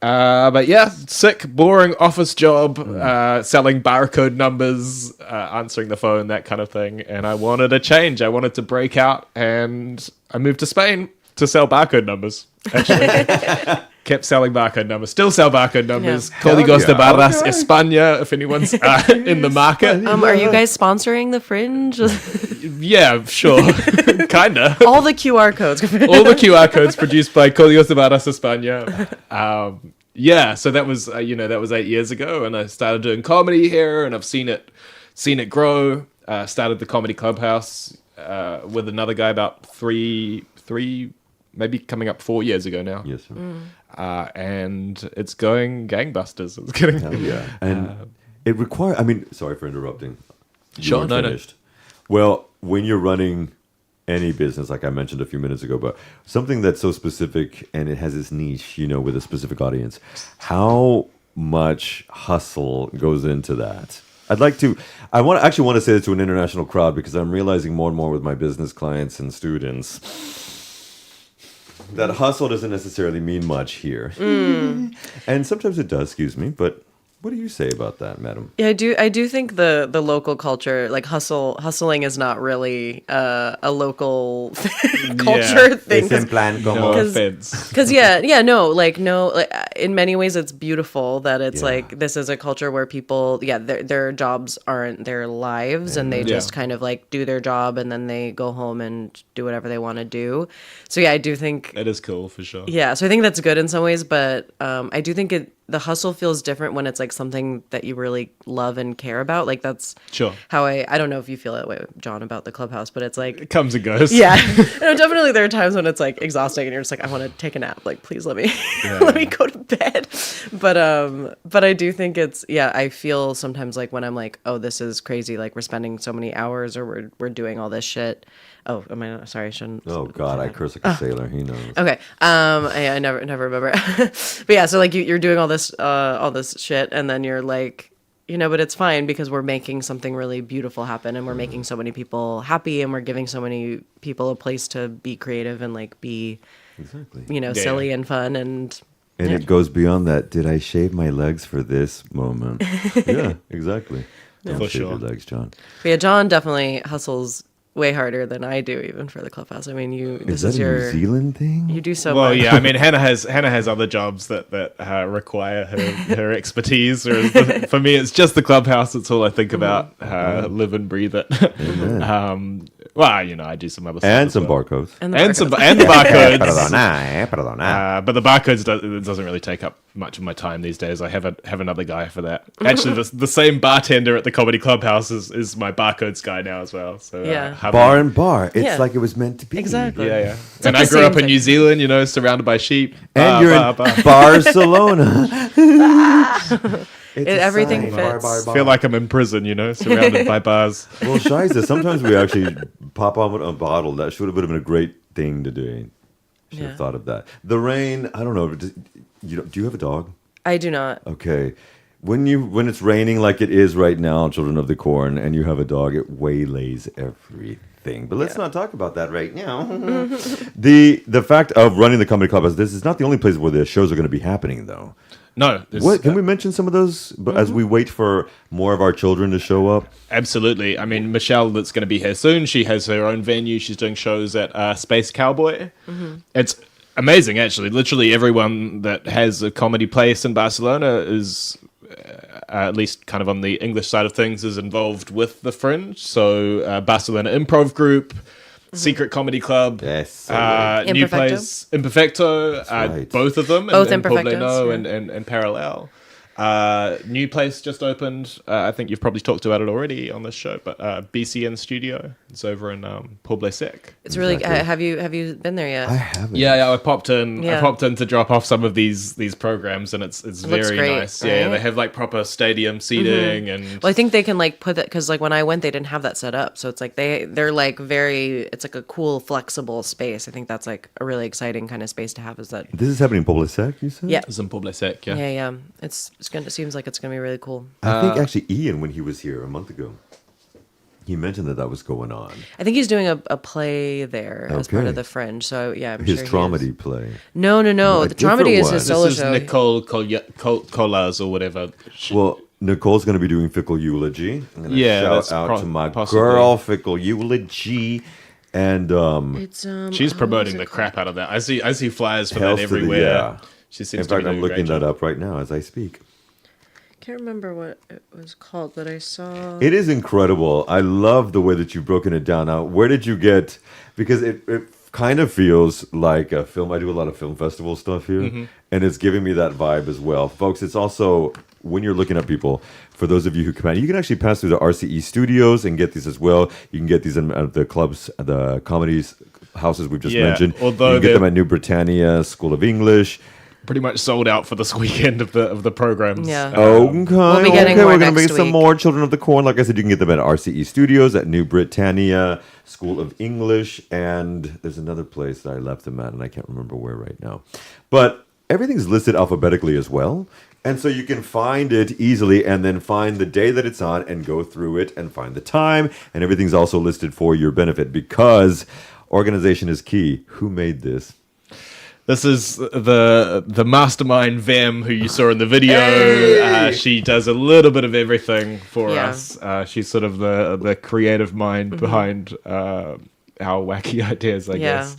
But yeah, sick, boring office job, selling barcode numbers, answering the phone, that kind of thing. And I wanted a change. I wanted to break out, and I moved to Spain to sell barcode numbers. Actually, kept selling barcode numbers. Still sell barcode numbers. Yeah. Códigos de yeah. barras Okay. España. If anyone's in the market, Are you guys sponsoring the Fringe? yeah, sure, kinda. All the QR codes. All the QR codes produced by Códigos de Barras España. Yeah, so that was that was 8 years ago, and I started doing comedy here, and I've seen it grow. Started the Comedy Clubhouse with another guy about three, maybe coming up 4 years ago now. Yes, sir. And it's going gangbusters. It's getting Hell yeah. And it requires, I mean, sorry for interrupting. You Sure, weren't no. finished. Well, when you're running any business, like I mentioned a few minutes ago, but something that's so specific and it has its niche, with a specific audience, how much hustle goes into that? I actually want to say this to an international crowd because I'm realizing more and more with my business clients and students that hustle doesn't necessarily mean much here. And sometimes it does, excuse me, but what do you say about that, madam? Yeah, I do think the local culture, like hustling is not really a local culture thing. no offense. Because in many ways it's beautiful that it's like this is a culture where people their jobs aren't their lives and they just kind of like do their job and then they go home and do whatever they want to do. So yeah, I do think It is cool for sure. yeah, so I think that's good in some ways, but I do think the hustle feels different when it's like something that you really love and care about. Like that's Sure. how I don't know if you feel that way, John, about the Clubhouse, but it's like It comes and goes. yeah, definitely there are times when it's like exhausting and you're just like, I want to take a nap. Like, please let me let me go to bed. But I do think it's I feel sometimes like when I'm like, oh, this is crazy. Like we're spending so many hours or we're doing all this shit. Oh, am I sorry? I shouldn't. Oh God, I curse like a sailor. He knows. Okay. I never remember. But yeah, so like you're doing all this shit, and then you're like, but it's fine because we're making something really beautiful happen, and we're making so many people happy, and we're giving so many people a place to be creative and like be, Exactly. silly and fun and. And it goes beyond that. Did I shave my legs for this moment? Yeah, exactly. Don't For shave sure. your legs, John. But yeah, John definitely hustles way harder than I do, even for the clubhouse. I mean, Is that a New Zealand thing? You do so Well, much. yeah, I mean, Hannah has other jobs that require her expertise. Whereas for me, it's just the clubhouse. It's all I think about, live and breathe it. Well, you know, I do some other stuff And as some well. barcodes. And the and barcodes. the barcodes. Perdona. But the barcodes doesn't really take up much of my time these days. I have another guy for that. Actually, the same bartender at the comedy clubhouse is my barcodes guy now as well. So Yeah. Harvey- Bar and bar. It's Yeah. like it was meant to be. Exactly. yeah. It's And like I the grew same up in thing. New Zealand, you know, surrounded by sheep. And you're in Barcelona. It's a Everything sign. Bar, fits. bar, bar. Feel like I'm in prison, you know, surrounded by bars. Well, Shiza, sometimes we actually pop on with a bottle. That would have been a great thing to do. Should Yeah. have thought of that. The rain, I don't know. Do you have a dog? I do not. Okay. When it's raining like it is right now, Children of the Corn, and you have a dog, it waylays everything. But let's not talk about that right now. The fact of running the comedy club, this is not the only place where the shows are going to be happening, though. No, What can we mention some of those as we wait for more of our children to show up? Absolutely. I mean, Michelle, that's going to be here soon. She has her own venue. She's doing shows at Space Cowboy. It's amazing, actually. Literally everyone that has a comedy place in Barcelona is, at least kind of on the English side of things, is involved with the Fringe. So Barcelona Improv Group, Secret Comedy Club, Yes. New Imperfecto? Place, Imperfecto, right. both of them, Both in Imperfectos, Pobleno yeah. and Parallel. New Place just opened. I think you've probably talked about it already on this show, but BCN Studio. It's over in Poble Sec. It's really. Exactly. Have you been there yet? I haven't. Yeah, I popped in. Yeah. I popped in to drop off some of these programs, and it's looks very great, nice. Yeah, right? they have like proper stadium seating, and Well, I think they can like put that because like when I went, they didn't have that set up, so it's like they're like very. It's like a cool, flexible space. I think that's like a really exciting kind of space to have. Is that? This is happening in Poble Sec, you said? Yeah. it's in Poble Sec. Yeah. Yeah. It's gonna. It seems like it's gonna be really cool. I think actually Ian, when he was here a month ago, he mentioned that was going on. I think he's doing a play there as part Okay. of the Fringe. So yeah, I'm His sure he is. Traumedy play. No. A The Traumedy different is one. his This solo This is show. Nicole Colas or whatever. Well, Nicole's going to be doing Fickle Eulogy. I'm gonna Yeah, shout that's out to my possibly. girl, Fickle Eulogy. And It's She's what promoting was the it crap out of that. I see flyers for Hells that to the- everywhere. yeah. She seems in to fact, be I'm doing a looking great that job. up right now as I speak. Can't remember what it was called, but I saw. It is incredible. I love the way that you've broken it down. Now, where did you get? Because it kind of feels like a film. I do a lot of film festival stuff here, and it's giving me that vibe as well, folks. It's also when you're looking at people. For those of you who come out, you can actually pass through the RCE studios and get these as well. You can get these in the clubs, the comedies houses we've just Yeah, mentioned. although you can get they're- them at New Britannia School of English. Pretty much sold out for this weekend of the programs. Yeah. Okay, We'll be getting more we're gonna next make some week. more Children of the Corn. Like I said, you can get them at RCE Studios, at New Britannia School of English, and there's another place that I left them at, and I can't remember where right now. But everything's listed alphabetically as well, and so you can find it easily, and then find the day that it's on, and go through it, and find the time, and everything's also listed for your benefit because organization is key. Who made this? This is the mastermind Vem who you saw in the video. Hey! She does a little bit of everything for Yeah. us. She's sort of the creative mind behind our wacky ideas, I Yeah. guess.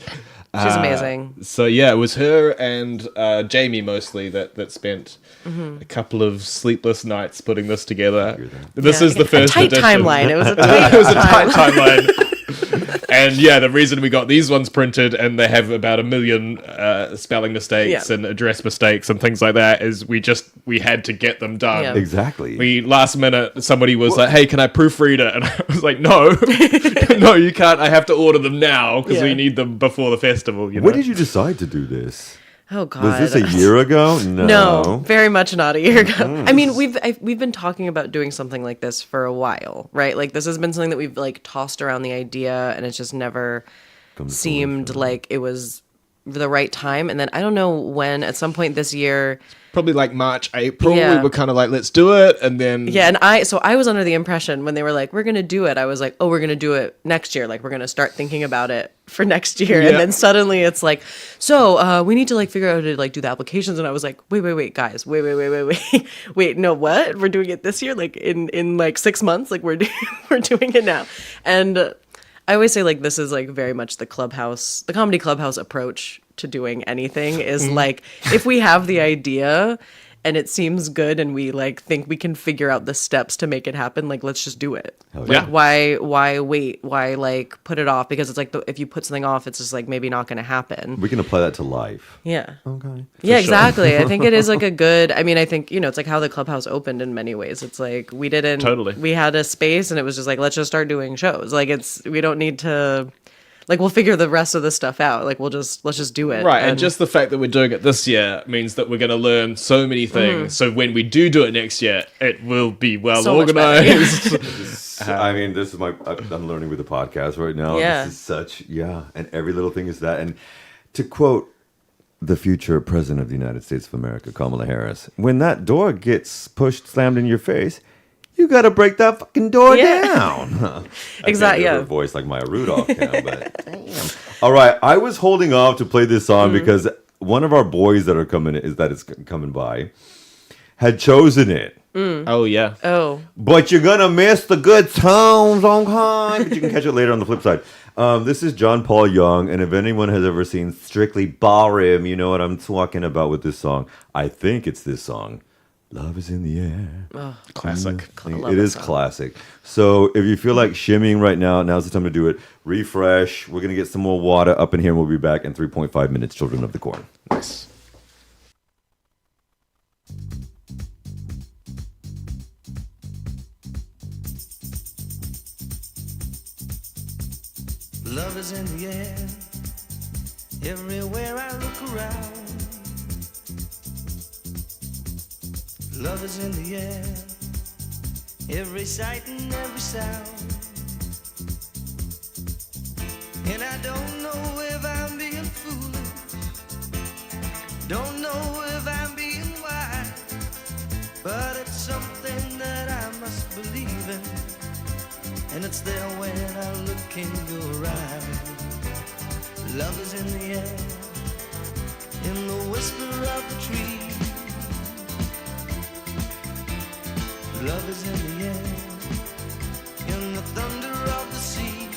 She's amazing. So yeah, it was her and Jamie mostly that spent a couple of sleepless nights putting this together. This Yeah. is the first a tight edition. timeline. It was a tight It was a timeline. tight timeline. And yeah, the reason we got these ones printed and they have about 1 million spelling mistakes Yeah. and address mistakes and things like that is we had to get them done. Yeah. Exactly. We last minute somebody was like, "Hey, can I proofread it?" And I was like, "No, no, you can't. I have to order them now because we Yeah. need them before the festival." You know? When did you decide to do this? Oh God. Was this a year ago? No, very much not a year ago. I mean, we've been talking about doing something like this for a while, right? Like this has been something that we've like tossed around the idea, and it's just never Come to seemed like it was the right time. And then I don't know when, at some point this year, Probably like March, April. Yeah. We were kind of like, "Let's do it," and then yeah. And I was under the impression when they were like, "We're gonna do it," I was like, "Oh, we're gonna do it next year. Like we're gonna start thinking about it for next year." Yeah. And then suddenly it's like, "So we need to like figure out how to like do the applications." And I was like, "Wait, guys, wait, no, what? We're doing it this year? Like in like 6 months? Like we're doing it now?" And I always say like this is like very much the comedy clubhouse approach to doing anything is like if we have the idea and it seems good and we like think we can figure out the steps to make it happen, like let's just do it. Hell yeah. Why wait? Why like put it off? Because it's like if you put something off, it's just like maybe not going to happen. We can apply that to life. Yeah. Okay. Yeah, exactly. I think it is like a good, I mean, I think, it's like how the clubhouse opened in many ways. It's like we had a space and it was just like, let's just start doing shows. Like we don't need to, like we'll figure the rest of the stuff out. Like let's just do it. Right, and just the fact that we're doing it this year means that we're going to learn so many things. So when we do it next year, it will be well So much better, organized. I mean, this is I'm learning with the podcast right now. Yeah. This is and every little thing is that. And to quote the future president of the United States of America, Kamala Harris, when that door gets slammed in your face, you got to break that fucking door down. Exactly, Yeah. Her voice like Maya Rudolph can, but damn. All right, I was holding off to play this song because one of our boys that is coming by had chosen it. Oh, yeah. Oh. But you're gonna miss the good tones, okay? But you can catch it later on the flip side. This is John Paul Young, and if anyone has ever seen Strictly Ballroom, you know what I'm talking about with this song. I think it's this song. Love is in the air. Oh, Classic. It is classic. So if you feel like shimmying right now, now's the time to do it. Refresh. We're gonna get some more water up in here, and we'll be back in 3.5 minutes. Children of the Corn. Nice. Love is in the air, everywhere I look around. Love is in the air, every sight and every sound. And I don't know if I'm being foolish, don't know if I'm being wise, but it's something that I must believe in. And it's there when I look in your eyes. Love is in the air, in the whisper of the tree. Love is in the air, in the thunder of the sea.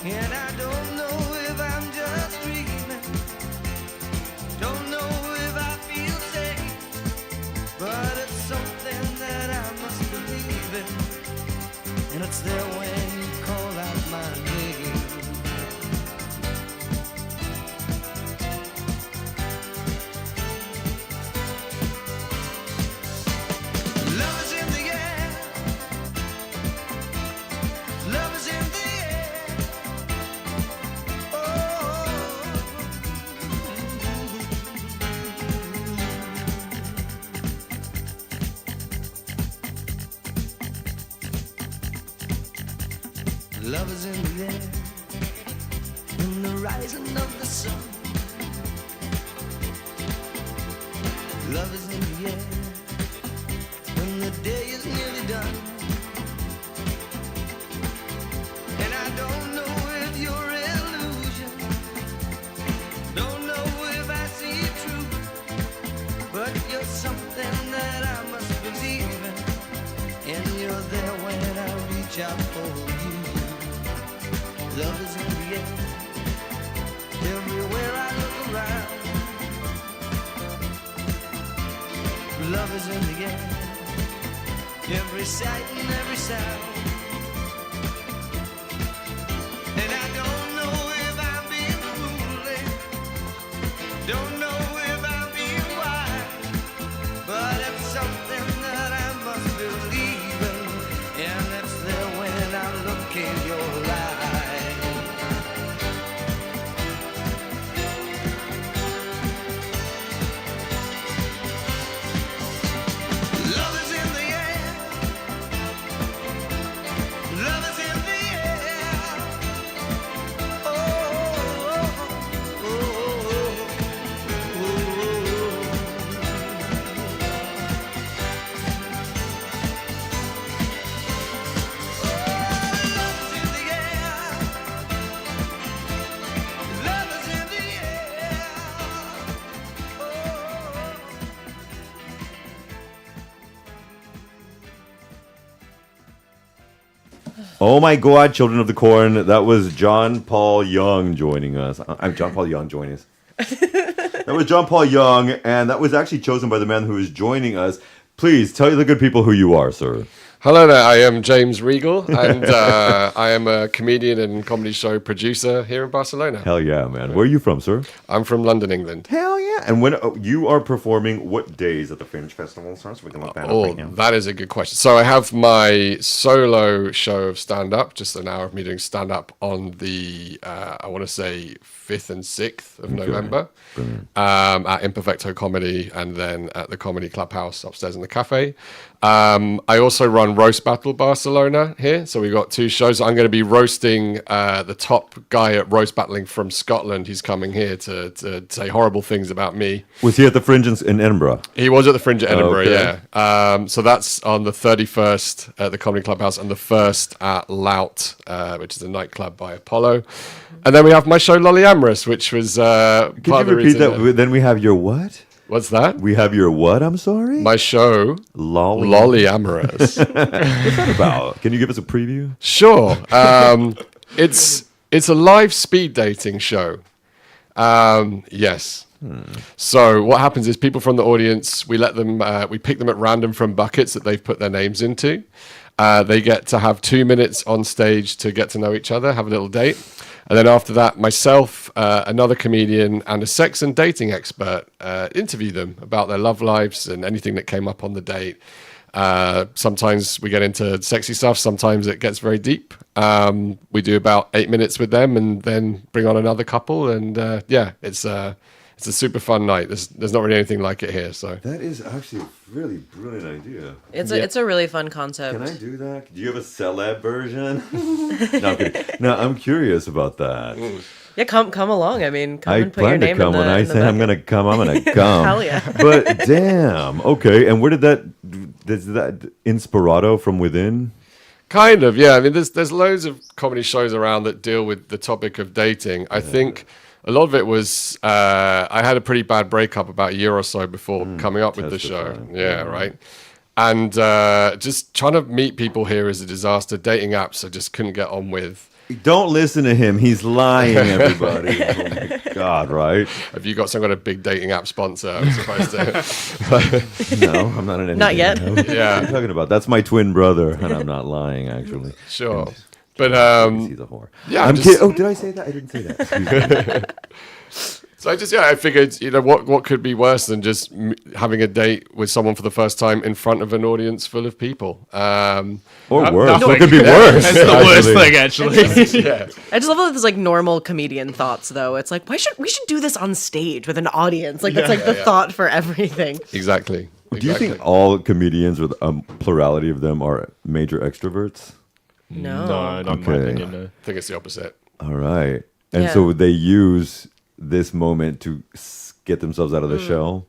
And I don't know if I'm just dreaming, don't know if I feel safe, but it's something that I must believe in. And it's there when you call out my name. Love is in the air. Love is in the air. Love is in the air, in the rising of the sun. Love is in the air, when the day is nearly done. And I don't know if you're illusion, don't know if I see it true, but you're something that I must believe in. And you're there when I reach out for you. Love is in the air, everywhere I look around. Love is in the air, every sight and every sound. And I don't know if I'm being foolish, don't know if I'm being wise, but it's something that I must believe in. And it's there when I look in your eyes. Love is in the air. Love is in the air. Oh, oh, oh, oh, Love is in the air. Oh my God, Children of the Corn. That was John Paul Young joining us. I'm John Paul Young joining us. That was John Paul Young, and that was actually chosen by the man who is joining us. Please tell the good people who you are, sir. Hello there, I am James Regal, and I am a comedian and comedy show producer here in Barcelona. Hell yeah, man. Where are you from, sir? I'm from London, England. Hell yeah. And when you are performing, what days at the Fringe Festival, sir? So we can look that up Oh, right now. that is a good question. So I have my solo show of stand-up, just an hour of me doing stand-up on the, I want to say, 5th and 6th of November at Imperfecto Comedy, and then at the Comedy Clubhouse upstairs in the cafe. I also run Roast Battle Barcelona here. So we've got 2 shows. I'm going to be roasting the top guy at Roast Battling from Scotland. He's coming here to say horrible things about me. Was he at the Fringe in Edinburgh? He was at the Fringe at Edinburgh, Okay. yeah. So that's on the 31st at the Comedy Clubhouse and the 1st at Lout, which is a nightclub by Apollo. And then we have my show Lolly Amorous, which was part Could of you the repeat reason that? Then we have your what? What's that? We have your what? I'm sorry? My show, Lolly. Lolly Amorous. What's that about? Can you give us a preview? Sure. It's a live speed dating show. Yes. So what happens is people from the audience, we let them, we pick them at random from buckets that they've put their names into. They get to have 2 minutes on stage to get to know each other, have a little date. And then after that, myself, another comedian, and a sex and dating expert interview them about their love lives and anything that came up on the date. Sometimes we get into sexy stuff. Sometimes it gets very deep. We do about 8 minutes with them and then bring on another couple. And yeah, it's a super fun night. There's not really anything like it here. So That is actually a really brilliant idea. It's a really fun concept. Can I do that? Do you have a celeb version? No, I'm kidding. No, I'm curious about that. Yeah, come along. I mean, come I and put your plan to name come in the when I in the say I'm bucket. gonna come. I'm gonna come. Hell yeah. But damn. Okay. And where did that? Is that inspirato from within? kind of, yeah. I mean, there's loads of comedy shows around that deal with the topic of dating. I think a lot of it was I had a pretty bad breakup about a year or so before coming up with the show. testify. Yeah, right. And just trying to meet people here is a disaster. Dating apps I just couldn't get on with. Don't listen to him. He's lying, everybody. Oh my God, right? Have you got some kind of big dating app sponsor? I'm supposed to. No, I'm not in any. Not yet. What are you Yeah, talking about? That's my twin brother, and I'm not lying, actually. sure. And But he's a whore. yeah, I'm just- kidding. Oh, did I say that? I didn't say that. Excuse me. so I figured, what could be worse than just having a date with someone for the first time in front of an audience full of people? Or worse. no, What could be worse? That's the worst actually? thing, actually. Yeah. I just love all these like normal comedian thoughts though. It's like we should do this on stage with an audience. Like that's like the thought for everything. Exactly. Do you think all comedians, or the plurality of them, are major extroverts? No. No, not in my Okay. opinion, no. I think it's the opposite. All right. And Yeah. so they use this moment to get themselves out of the shell.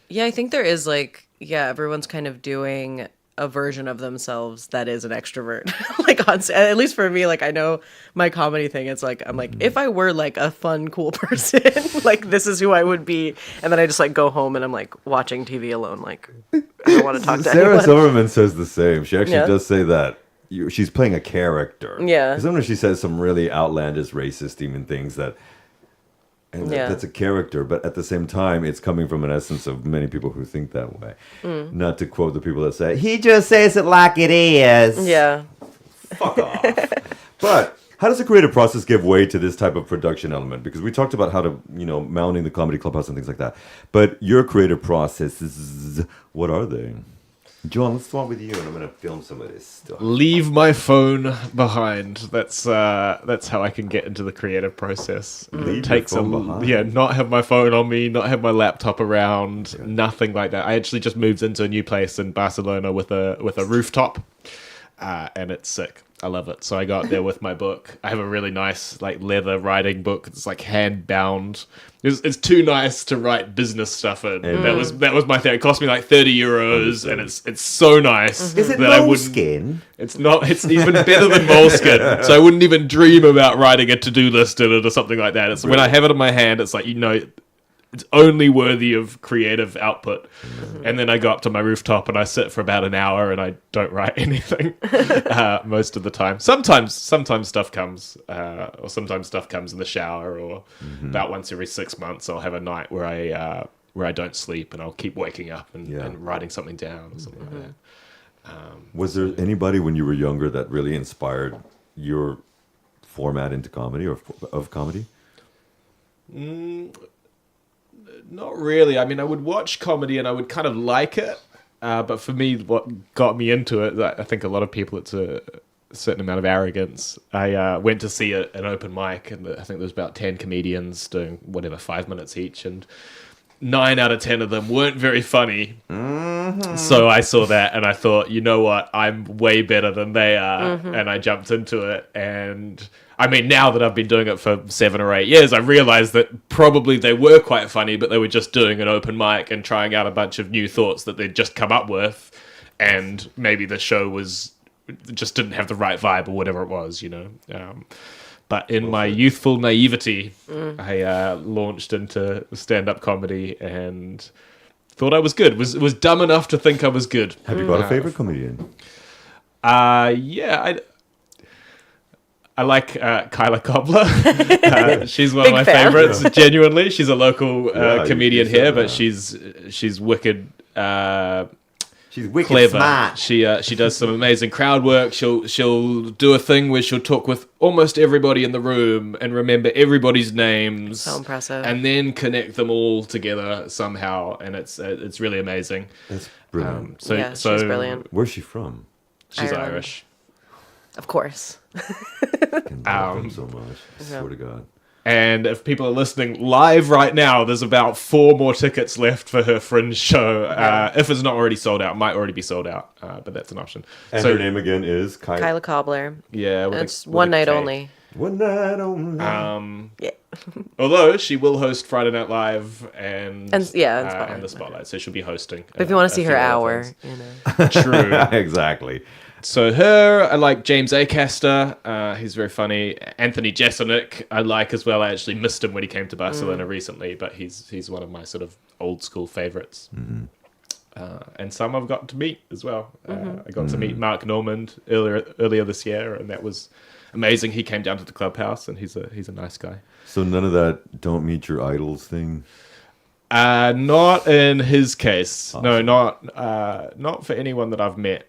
Yeah, I think there is like everyone's kind of doing a version of themselves that is an extrovert. Like at least for me, like I know my comedy thing. It's like I'm like if I were like a fun, cool person, like this is who I would be. And then I just like go home and I'm like watching TV alone. Like I don't want to talk to Sarah anyone. Silverman says the same. She actually Yeah. does say that. She's playing a character. Yeah. 'Cause sometimes she says some really outlandish, racist-even things that's a character, but at the same time, it's coming from an essence of many people who think that way. Not to quote the people that say, he just says it like it is. Yeah. Fuck off. But how does the creative process give way to this type of production element? Because we talked about how to, mounting the comedy clubhouse and things like that. But your creative processes, what are they? John, let's start with you, and I'm going to film some of this stuff. Leave my phone behind. That's how I can get into the creative process. Leave It your takes phone behind? not have my phone on me, not have my laptop around, nothing like that. I actually just moved into a new place in Barcelona with a rooftop, and it's sick. I love it. So I got there with my book. I have a really nice like leather writing book. It's like hand bound. It's too nice to write business stuff in. That was my thing. It cost me like €30, and it's so nice. Is it that I wouldn't- moleskin? It's not. It's even better than Moleskin. So I wouldn't even dream about writing a to-do list in it or something like that. It's when I have it in my hand. It's like it's only worthy of creative output. And then I go up to my rooftop and I sit for about an hour and I don't write anything most of the time. Sometimes stuff comes, or sometimes stuff comes in the shower, or about once every 6 months I'll have a night where I don't sleep and I'll keep waking up and writing something down or something like that. Was there anybody when you were younger that really inspired your format into comedy or of comedy? Not really. I mean, I would watch comedy and I would kind of like it. But for me, what got me into it, I think a lot of people, it's a certain amount of arrogance. I went to see an open mic, and I think there was about 10 comedians doing 5 minutes each, and 9 out of 10 of them weren't very funny. So I saw that and I thought, you know what, I'm way better than they are. And I jumped into it. And I mean, now that I've been doing it for 7 or 8 years, I realized that probably they were quite funny, but they were just doing an open mic and trying out a bunch of new thoughts that they'd just come up with. And maybe the show just didn't have the right vibe or whatever it was, you know. But in my youthful naivety, I launched into stand-up comedy and thought I was good. Was dumb enough to think I was good. Have you got a favorite comedian? Yeah, I like Kyla Cobbler. She's one of my fan. favorites. Genuinely, she's a local comedian you said here, that. but she's wicked. She's wicked Clever. smart. She does some amazing crowd work. She'll do a thing where she'll talk with almost everybody in the room and remember everybody's names. So impressive. And then connect them all together somehow, and it's really amazing. That's brilliant. She's brilliant. Where's she from? She's Ireland. Irish. Of course. I can love them so much. I swear to God. And if people are listening live right now, there's about 4 more tickets left for her Fringe show. If it's not already sold out, it might already be sold out, but that's an option. And her name again is Kyla Cobbler. Yeah, And it's one night only. One night only. Yeah. Although she will host Friday Night Live and Spotlight. and the Spotlight, so she'll be hosting. But if you want to see her hour, you know. True. Exactly. So her, I like James Acaster. He's very funny. Anthony Jeselnik, I like as well. I actually missed him when he came to Barcelona recently, but he's one of my sort of old school favorites. And some I've got to meet as well. I got to meet Mark Normand earlier this year, and that was amazing. He came down to the clubhouse, and he's a nice guy. So none of that "don't meet your idols" thing. Not in his case. Awesome. No, not for anyone that I've met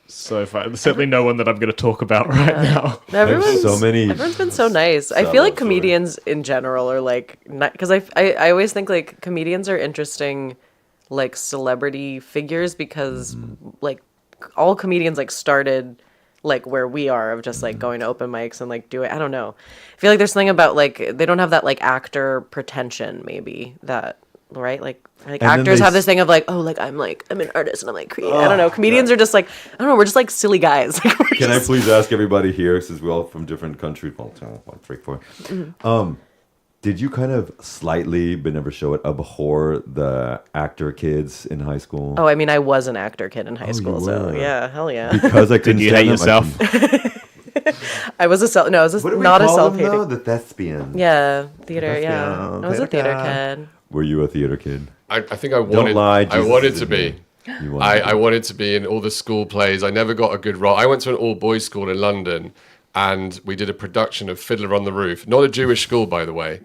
so far. There's certainly no one that I'm going to talk about right now. Everyone's Everyone's been so nice. I feel like comedians in general are like, because I always think like comedians are interesting, like celebrity figures, because like all comedians like started like where we are of just like going to open mics and like doing, I don't know. I feel like there's something about like they don't have that like actor pretension maybe that, right? Like actors have this thing of like, oh, like I'm an artist and I'm like creative. I don't know. Comedians are just like, I don't know, we're just like silly guys. Can I please ask everybody here, since we're all from different countries, well, 1, 3, 4. Did you kind of slightly, but never show it, abhor the actor kids in high school? Oh, I mean, I was an actor kid in high you school, so were. yeah, hell yeah. Because I couldn't Did you stand hate them, yourself? I was What do we not a call them, self-hating. though? The thespian. Yeah, theater. Thespian. Yeah, I was a theater kid. Were you a theater kid? I think I wanted. lie, I Jesus wanted is to in be. You wanted I wanted to be in all the school plays. I never got a good role. I went to an all-boys school in London, and we did a production of Fiddler on the Roof. Not a Jewish school, by the way.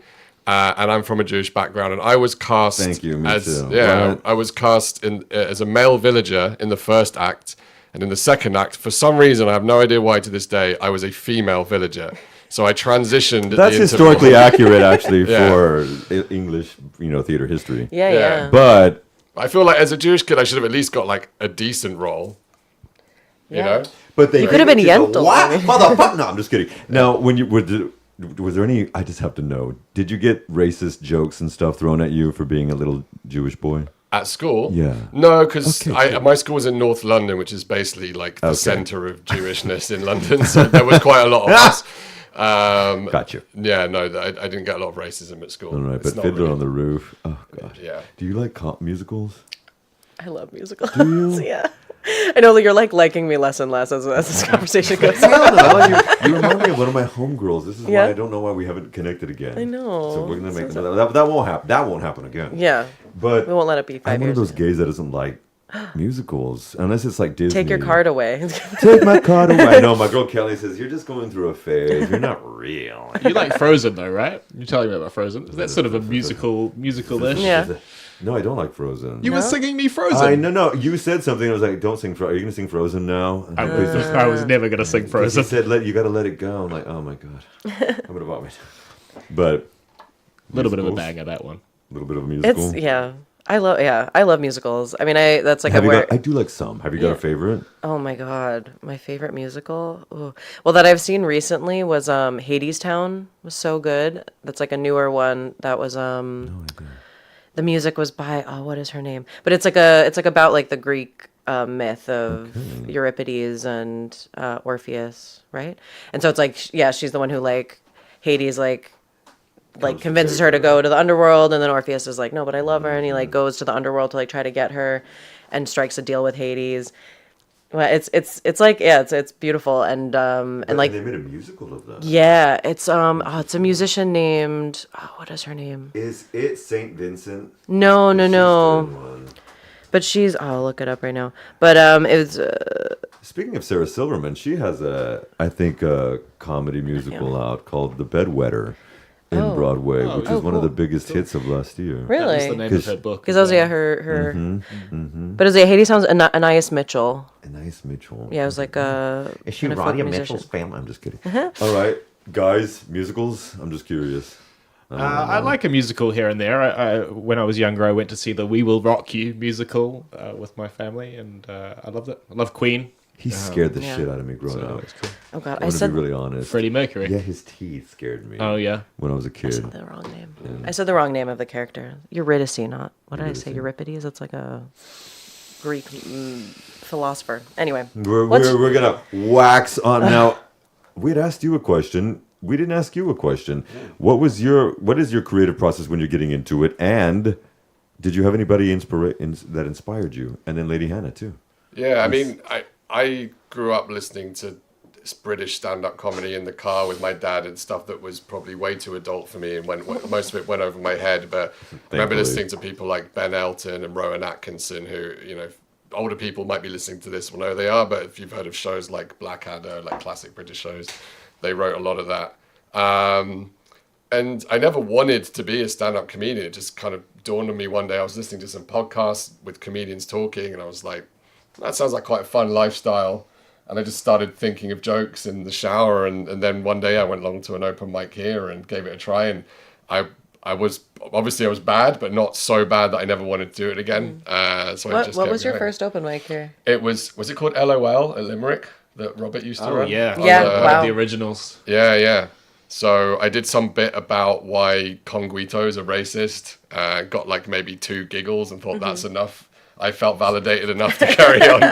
And I'm from a Jewish background, and I was cast. Thank you, me as too. yeah, What? I was cast as a male villager in the first act, and in the second act, for some reason, I have no idea why to this day, I was a female villager. So I transitioned. That's at the historically interval. accurate, actually, Yeah. for English, theater history. Yeah, Yeah. yeah. But I feel like as a Jewish kid, I should have at least got like a decent role. You know? they could have been gave it to Yentl. What? Motherfucker! No, I'm just kidding. Now, when you was there any? I just have to know. Did you get racist jokes and stuff thrown at you for being a little Jewish boy? At school? Yeah. No, because Okay, cool. my school was in North London, which is basically like the Okay. center of Jewishness in London. So there was quite a lot of us. Got you. Yeah, no, I didn't get a lot of racism at school. All right, It's but not Fiddler really- on the Roof. Oh God. Yeah. Do you like musicals? I love musicals. Do you? Yeah. I know you're like liking me less and less as this conversation goes on. No, you remind me of one of my homegirls. This is Yeah? why I don't know why we haven't connected again. I know. So we're gonna make that won't happen. That won't happen again. Yeah, But we won't let it be 5 I'm one years. of those gays that doesn't like musicals unless it's like Disney. Take your card away. Take my card away. I know my girl Kelly says you're just going through a phase. You're not real. You like Frozen though, right? You're telling me about Frozen. Is that sort of a musical-ish? Yeah. No, I don't like Frozen. You were singing me Frozen. I no. You said something. I was like, "Don't sing Frozen. Are you gonna sing Frozen now?" I was never gonna sing You Frozen. said, "You got to let it go." I'm like, "Oh my god, I'm gonna vomit." But A little bit of a musicals, banger that one. A little bit of a musical. It's I love musicals. I mean, that's like Have you where. got, I do like some. Have you got a favorite? Oh my god, my favorite musical. Ooh. Well, that I've seen recently was Hades Town. Was so good. That's like a newer one. That was the music was by what is her name? But it's like about like the Greek myth of Euripides and Orpheus, right? And so it's like she's the one who like Hades like convinces her to go to the underworld, and then Orpheus is like, no, but I love her, and he like goes to the underworld to like try to get her, and strikes a deal with Hades. Well, it's like it's beautiful, and like they made a musical of that. yeah, it's a musician named what is her name? Is it Saint Vincent? No, She's doing one. but she's I'll look it up right now. But it was Speaking of Sarah Silverman, she has I think a comedy musical out called The Bedwetter in Broadway, which is one of the biggest hits of last year. That was really the name of her book. because that was her. But it was Hades Sounds Anais Mitchell. Anais Mitchell. Yeah, it was like a. Is she kind of folk Radia musician. Mitchell's family? I'm just kidding. All right, guys, musicals. I'm just curious. I like a musical here and there. When I was younger, I went to see the We Will Rock You musical with my family, and I loved it. I love Queen. He scared the yeah. shit out of me growing up. Oh God, I'm I gonna said be really honest. Freddie Mercury. Yeah, his teeth scared me. Oh yeah. When I was a kid. the wrong name. I said the wrong name of the character. Eurydice, not what did I say? Euripides. It's like a Greek philosopher. Anyway, We're gonna wax on now. We'd asked you a question. We didn't ask you a question. What is your creative process when you're getting into it? And did you have anybody that inspired you? And then Lady Hannah too. Yeah, I mean, I grew up listening to British stand-up comedy in the car with my dad and stuff that was probably way too adult for me, and most of it went over my head. But I remember listening to people like Ben Elton and Rowan Atkinson, who, you know, older people might be listening to this will know who they are, but if you've heard of shows like Blackadder, like classic British shows, they wrote a lot of that. And I never wanted to be a stand-up comedian. It just kind of dawned on me one day. I was listening to some podcasts with comedians talking, and I was like, that sounds like quite a fun lifestyle. And I just started thinking of jokes in the shower. And then one day I went along to an open mic here and gave it a try. And I was bad, but not so bad that I never wanted to do it again. So what was your first open mic here? It was it called LOL at Limerick that Robert used to run? Yeah. Wow. The originals. Yeah. So I did some bit about why Conguitos are racist. Got like maybe 2 giggles and thought that's enough. I felt validated enough to carry on.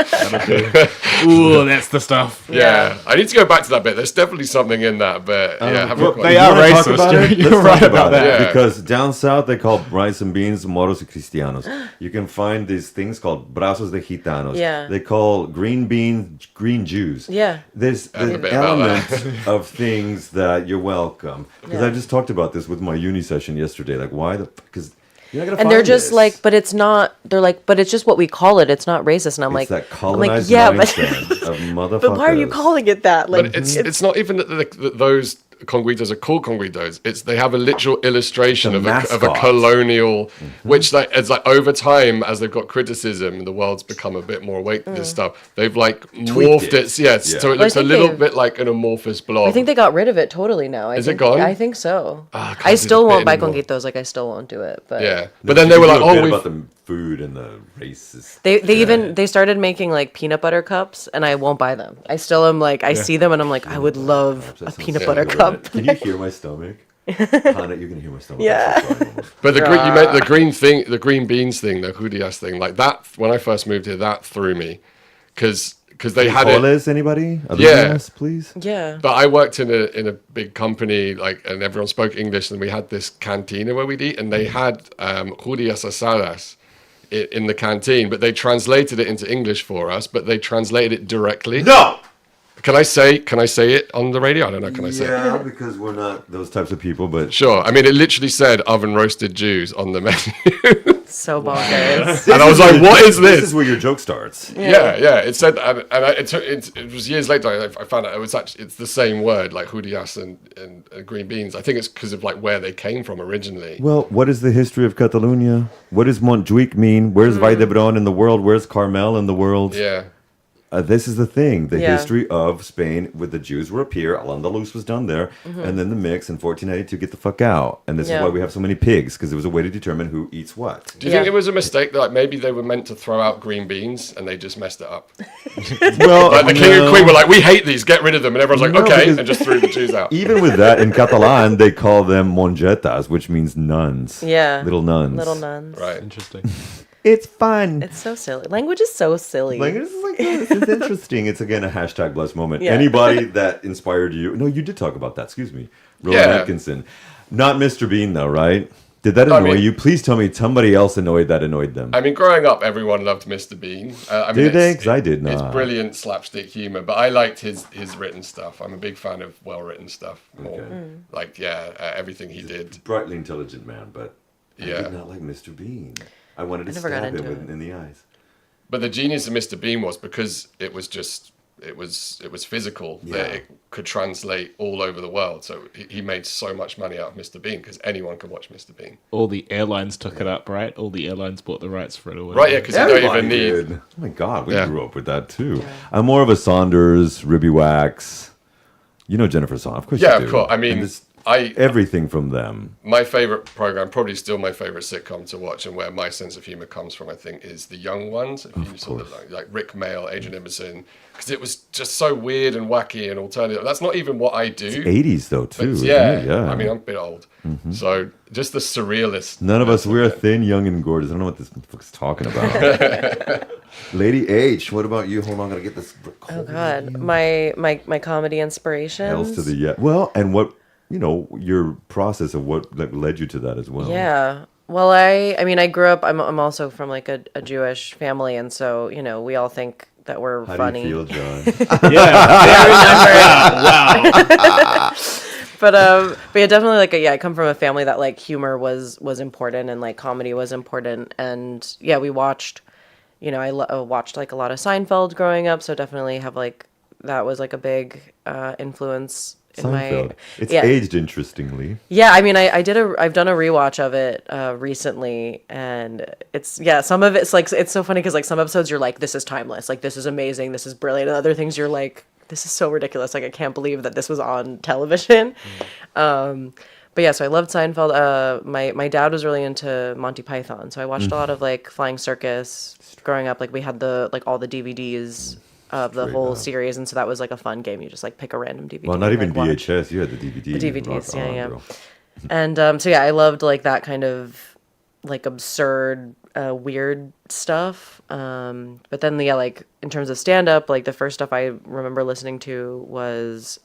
Ooh, that's the stuff. Yeah, I need to go back to that bit. There's definitely something in that, but yeah, I haven't Well, quite- they are wanna talk racist. about it? You're Let's right talk about it, that. because down south they call rice and beans moros y cristianos. You can find these things called brazos de gitanos. Yeah. They call green beans green Jews. Yeah. There's a an bit about element of things that you're welcome. Because I just talked about this with my uni session yesterday. Like, why because you're not gonna And they're find just this. like, but it's not. They're like, but it's just what we call it. It's not racist. And I'm It's like, that colonized yeah, but mindset of motherfuckers. but why are you calling it that? Like, But it's not even that those conguitos are called conguitos. It's they have a literal illustration It's a of a mascot. colonial, which like it's like over time as they've got criticism, the world's become a bit more awake to this stuff. They've like morphed it. it, so it Well, I looks a think little they've- bit like an amorphous blob. I think they got rid of it totally now. Is it gone? I think so. I can't I do still the won't bit buy anymore. conguitos. Like I still won't do it. But Yeah, No, but then you they were do like, a oh, bit we about the food and the racist. they started making like peanut butter cups, and I won't buy them. I still am like, I see them, and I'm like, I would love That a sounds peanut so butter good. cup. Can you hear my stomach? Hannah, you can hear my stomach. Yeah. I'm so sorry, Mama. But you made the green thing, the green beans thing, the Judias thing, like that. When I first moved here, that threw me because they had it. Frijoles, anybody? Other Yeah. than us, please. Yeah. But I worked in a big company, like, and everyone spoke English, and we had this cantina where we'd eat, and they had Judias asadas in the canteen, but they translated it into English for us, but they translated it directly. No. Can I say it on the radio? I don't know. Can I say it? Yeah, because we're not those types of people, but Sure. I mean, it literally said oven roasted Jews on the menu. So bonkers. And I was like, what is This this? is where your joke starts. Yeah. It said, it was years later. I found out it's the same word, like hudias and green beans. I think it's because of like where they came from originally. Well, what is the history of Catalonia? What does Montjuic mean? Where's Vall-d'Hebron in the world? Where's Carmel in the world? Yeah. This is the thing. The Yeah. history of Spain with the Jews were up here. Al-Andalus was done there. And then the mix in 1492, get the fuck out. And this is Yeah. why we have so many pigs, because it was a way to determine who eats what. Do you think it was a mistake that like maybe they were meant to throw out green beans and they just messed it up? Well, Like the king and queen were like, we hate these, get rid of them. And everyone's like, No, okay, because- and just threw the Jews out. even with that, in Catalan, they call them mongetas, which means nuns. Yeah. Little nuns. Little nuns. Right. Interesting. It's fun. It's so silly. Language is so silly. Like, this is like this is interesting. It's again a hashtag blessed moment. Yeah. Anybody that inspired you? No, you did talk about that. Excuse me, Rowan Yeah. Atkinson. Not Mr. Bean though, right? Did that annoy mean- you? Please tell me somebody else annoyed them. I mean, growing up, everyone loved Mr. Bean. I mean, Did they? it's- 'Cause I did It's not. brilliant slapstick humor, but I liked his written stuff. I'm a big fan of well-written stuff. More. Like, everything he did. Brightly intelligent man, but I Yeah. did not like Mr. Bean. I wanted to never got stab him into it. in the eyes. But the genius of Mr. Bean was because it was just it was physical that Yeah. it could translate all over the world. So he made so much money out of Mr. Bean because anyone could watch Mr. Bean. All the airlines took it up, right? All the airlines bought the rights for it. Or Right? whatever. Yeah, because you don't Everybody even need. did. Oh my God, we Yeah. grew up with that too. I'm more of a Saunders, Ribby Wax. You know Jennifer Saunders, of course. Yeah, you of do. course. I mean, And this- I everything from them. my favorite program, probably still my favorite sitcom to watch, and where my sense of humor comes from, I think, is The Young Ones. If you saw like Rick Mail, Adrian Ibbotson, because it was just so weird and wacky and alternative. That's not even what I do. 80s though too. But isn't yeah, it? Yeah. I mean, I'm a bit old, so just the surrealist. None of us. We're thin, young, and gorgeous. I don't know what this fuck's talking about. Lady H, what about you? Hold on, I'm gonna get this. Oh God, my comedy inspirations. Hells to the yeah. Well, and what your process of what led you to that as well. Yeah. Well, I mean, I grew up. I'm also from like a Jewish family, and so we all think that we're How funny. do you feel, John? But yeah, definitely I come from a family that like humor was important and like comedy was important, and yeah, we watched. I watched like a lot of Seinfeld growing up, so definitely have like that was like a big influence in Seinfeld. my. It's yeah. aged interestingly. Yeah, I mean, I've done a rewatch of it recently, and it's some of it's like it's so funny because like some episodes you're like, this is timeless, like this is amazing, this is brilliant, and other things you're like, this is so ridiculous, like I can't believe that this was on television. But yeah, so I loved Seinfeld. My dad was really into Monty Python, so I watched a lot of like Flying Circus growing up. Like we had all the DVDs of the whole series, and so that was like a fun game. You just like pick a random DVD. Well, not and, even like, watch. VHS. You had the DVD. The DVDs, Rock on, yeah. girl. And so yeah, I loved like that kind of like absurd, weird stuff. But then like in terms of stand up, like the first stuff I remember listening to was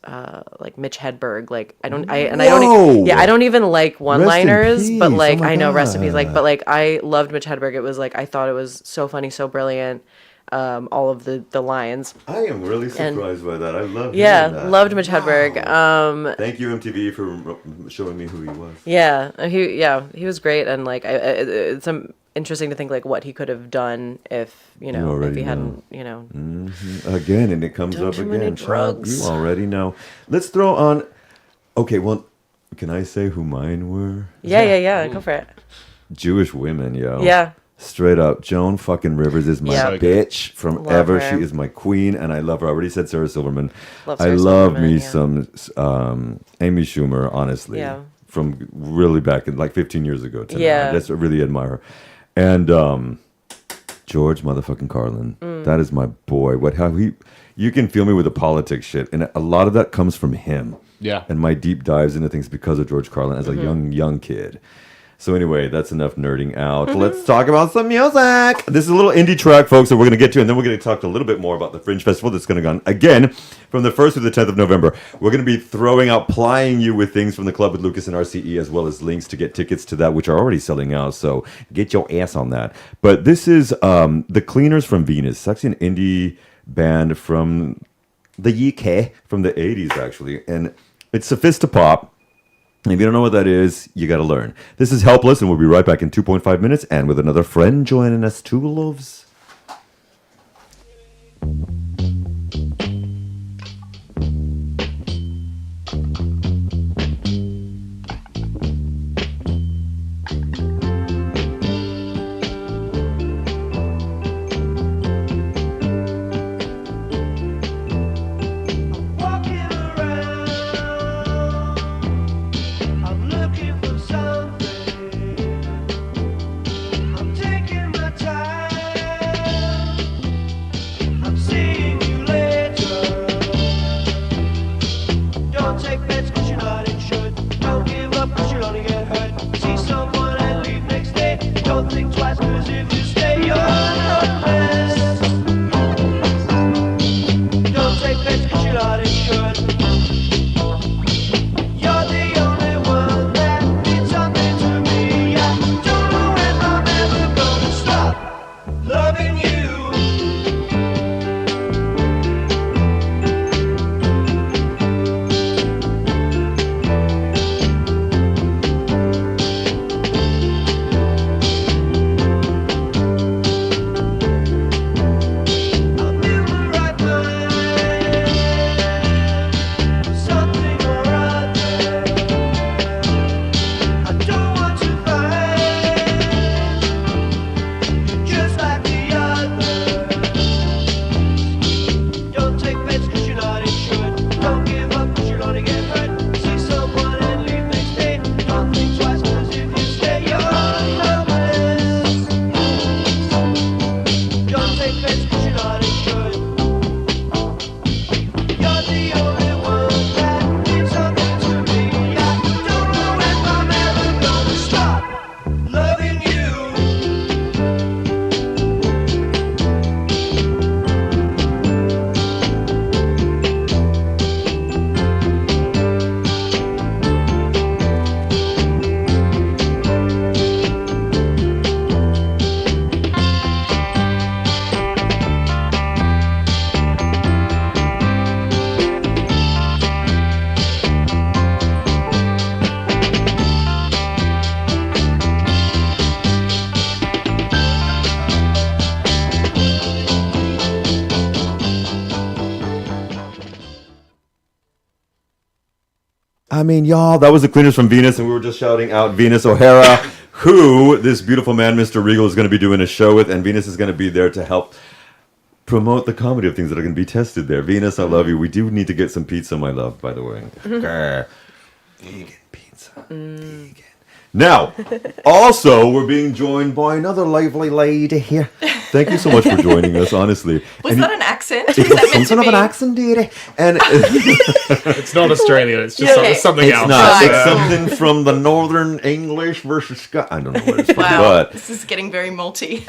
like Mitch Hedberg. Like I don't even like one liners, but peace. like Oh my I know recipes. Like God. but like I loved Mitch Hedberg. It was like I thought it was so funny, so brilliant. All of the lines. I am really surprised by that. I love Yeah, hearing that. loved Mitch Hedberg. Thank you, MTV, for showing me who he was. Yeah, he was great, and like it's interesting to think like what he could have done if if already he know. hadn't Again, and it comes Done up too many again. Child, drugs. you already know. Let's throw on. Okay, well, can I say who mine were? yeah go for it. Jewish women, yo. Yeah. Straight up, Joan fucking Rivers is my Yeah. So good. bitch from Love ever. her. She is my queen, and I love her. I already said Sarah Silverman. Love I Sarah love Silverman, me yeah. some Amy Schumer, honestly. Yeah. From really back in like 15 years ago. To Yeah. now. That's I really admire her. And George motherfucking Carlin. That is my boy. You can feel me with the politics shit, and a lot of that comes from him. Yeah. And my deep dives into things because of George Carlin as a young kid. So anyway, that's enough nerding out. Let's talk about some music. This is a little indie track, folks, that we're going to get to, and then we're going to talk a little bit more about the Fringe Festival that's going to go on again from the 1st to the 10th of November. We're going to be plying you with things from the club with Lucas and RCE, as well as links to get tickets to that, which are already selling out. So get your ass on that. But this is The Cleaners from Venus. It's actually an indie band from the UK, from the 80s, actually. And it's sophistopop. If you don't know what that is, you got to learn. This is Helpless, and we'll be right back in 2.5 minutes, and with another friend joining us, Two Loves. Walking around, I'm looking for something. I'm taking my time. I'm seeing you later. Don't take bets 'cause you're not insured. Don't give up 'cause you'll only get hurt. See someone and leave next day. Don't think twice 'cause if you stay, you're helpless. Don't take bets 'cause you're not insured. You're the only one that means something to me. I don't know if I'm ever gonna stop loving you. I'm in the right mind, something or other. I don't want to fight, just like the others. Don't take bets 'cause you're not insured. Don't give up 'cause you'll only get hurt. See someone and leave next day. Don't think twice 'cause if you stay, you're helpless. Don't take bets 'cause you're not insured. You're the only one that means something to me. I don't know if I'm ever gonna stop loving you. I mean, y'all, that was The Cleaners from Venus, and we were just shouting out Venus O'Hara, who this beautiful man, Mr. Regal, is going to be doing a show with, and Venus is going to be there to help promote the comedy of things that are going to be tested there. Venus, I love you. We do need to get some pizza, my love, by the way. Grr. Vegan pizza. Vegan. Now, also, we're being joined by another lively lady here. Thank you so much for joining us, honestly. Was that an accent? It was some sort of an accent, dearie. And It's not Australian. It's just Okay. something it's else. not. Right. It's something from the Northern English versus Scott. I don't know what it's from, Wow, but this is getting very multi.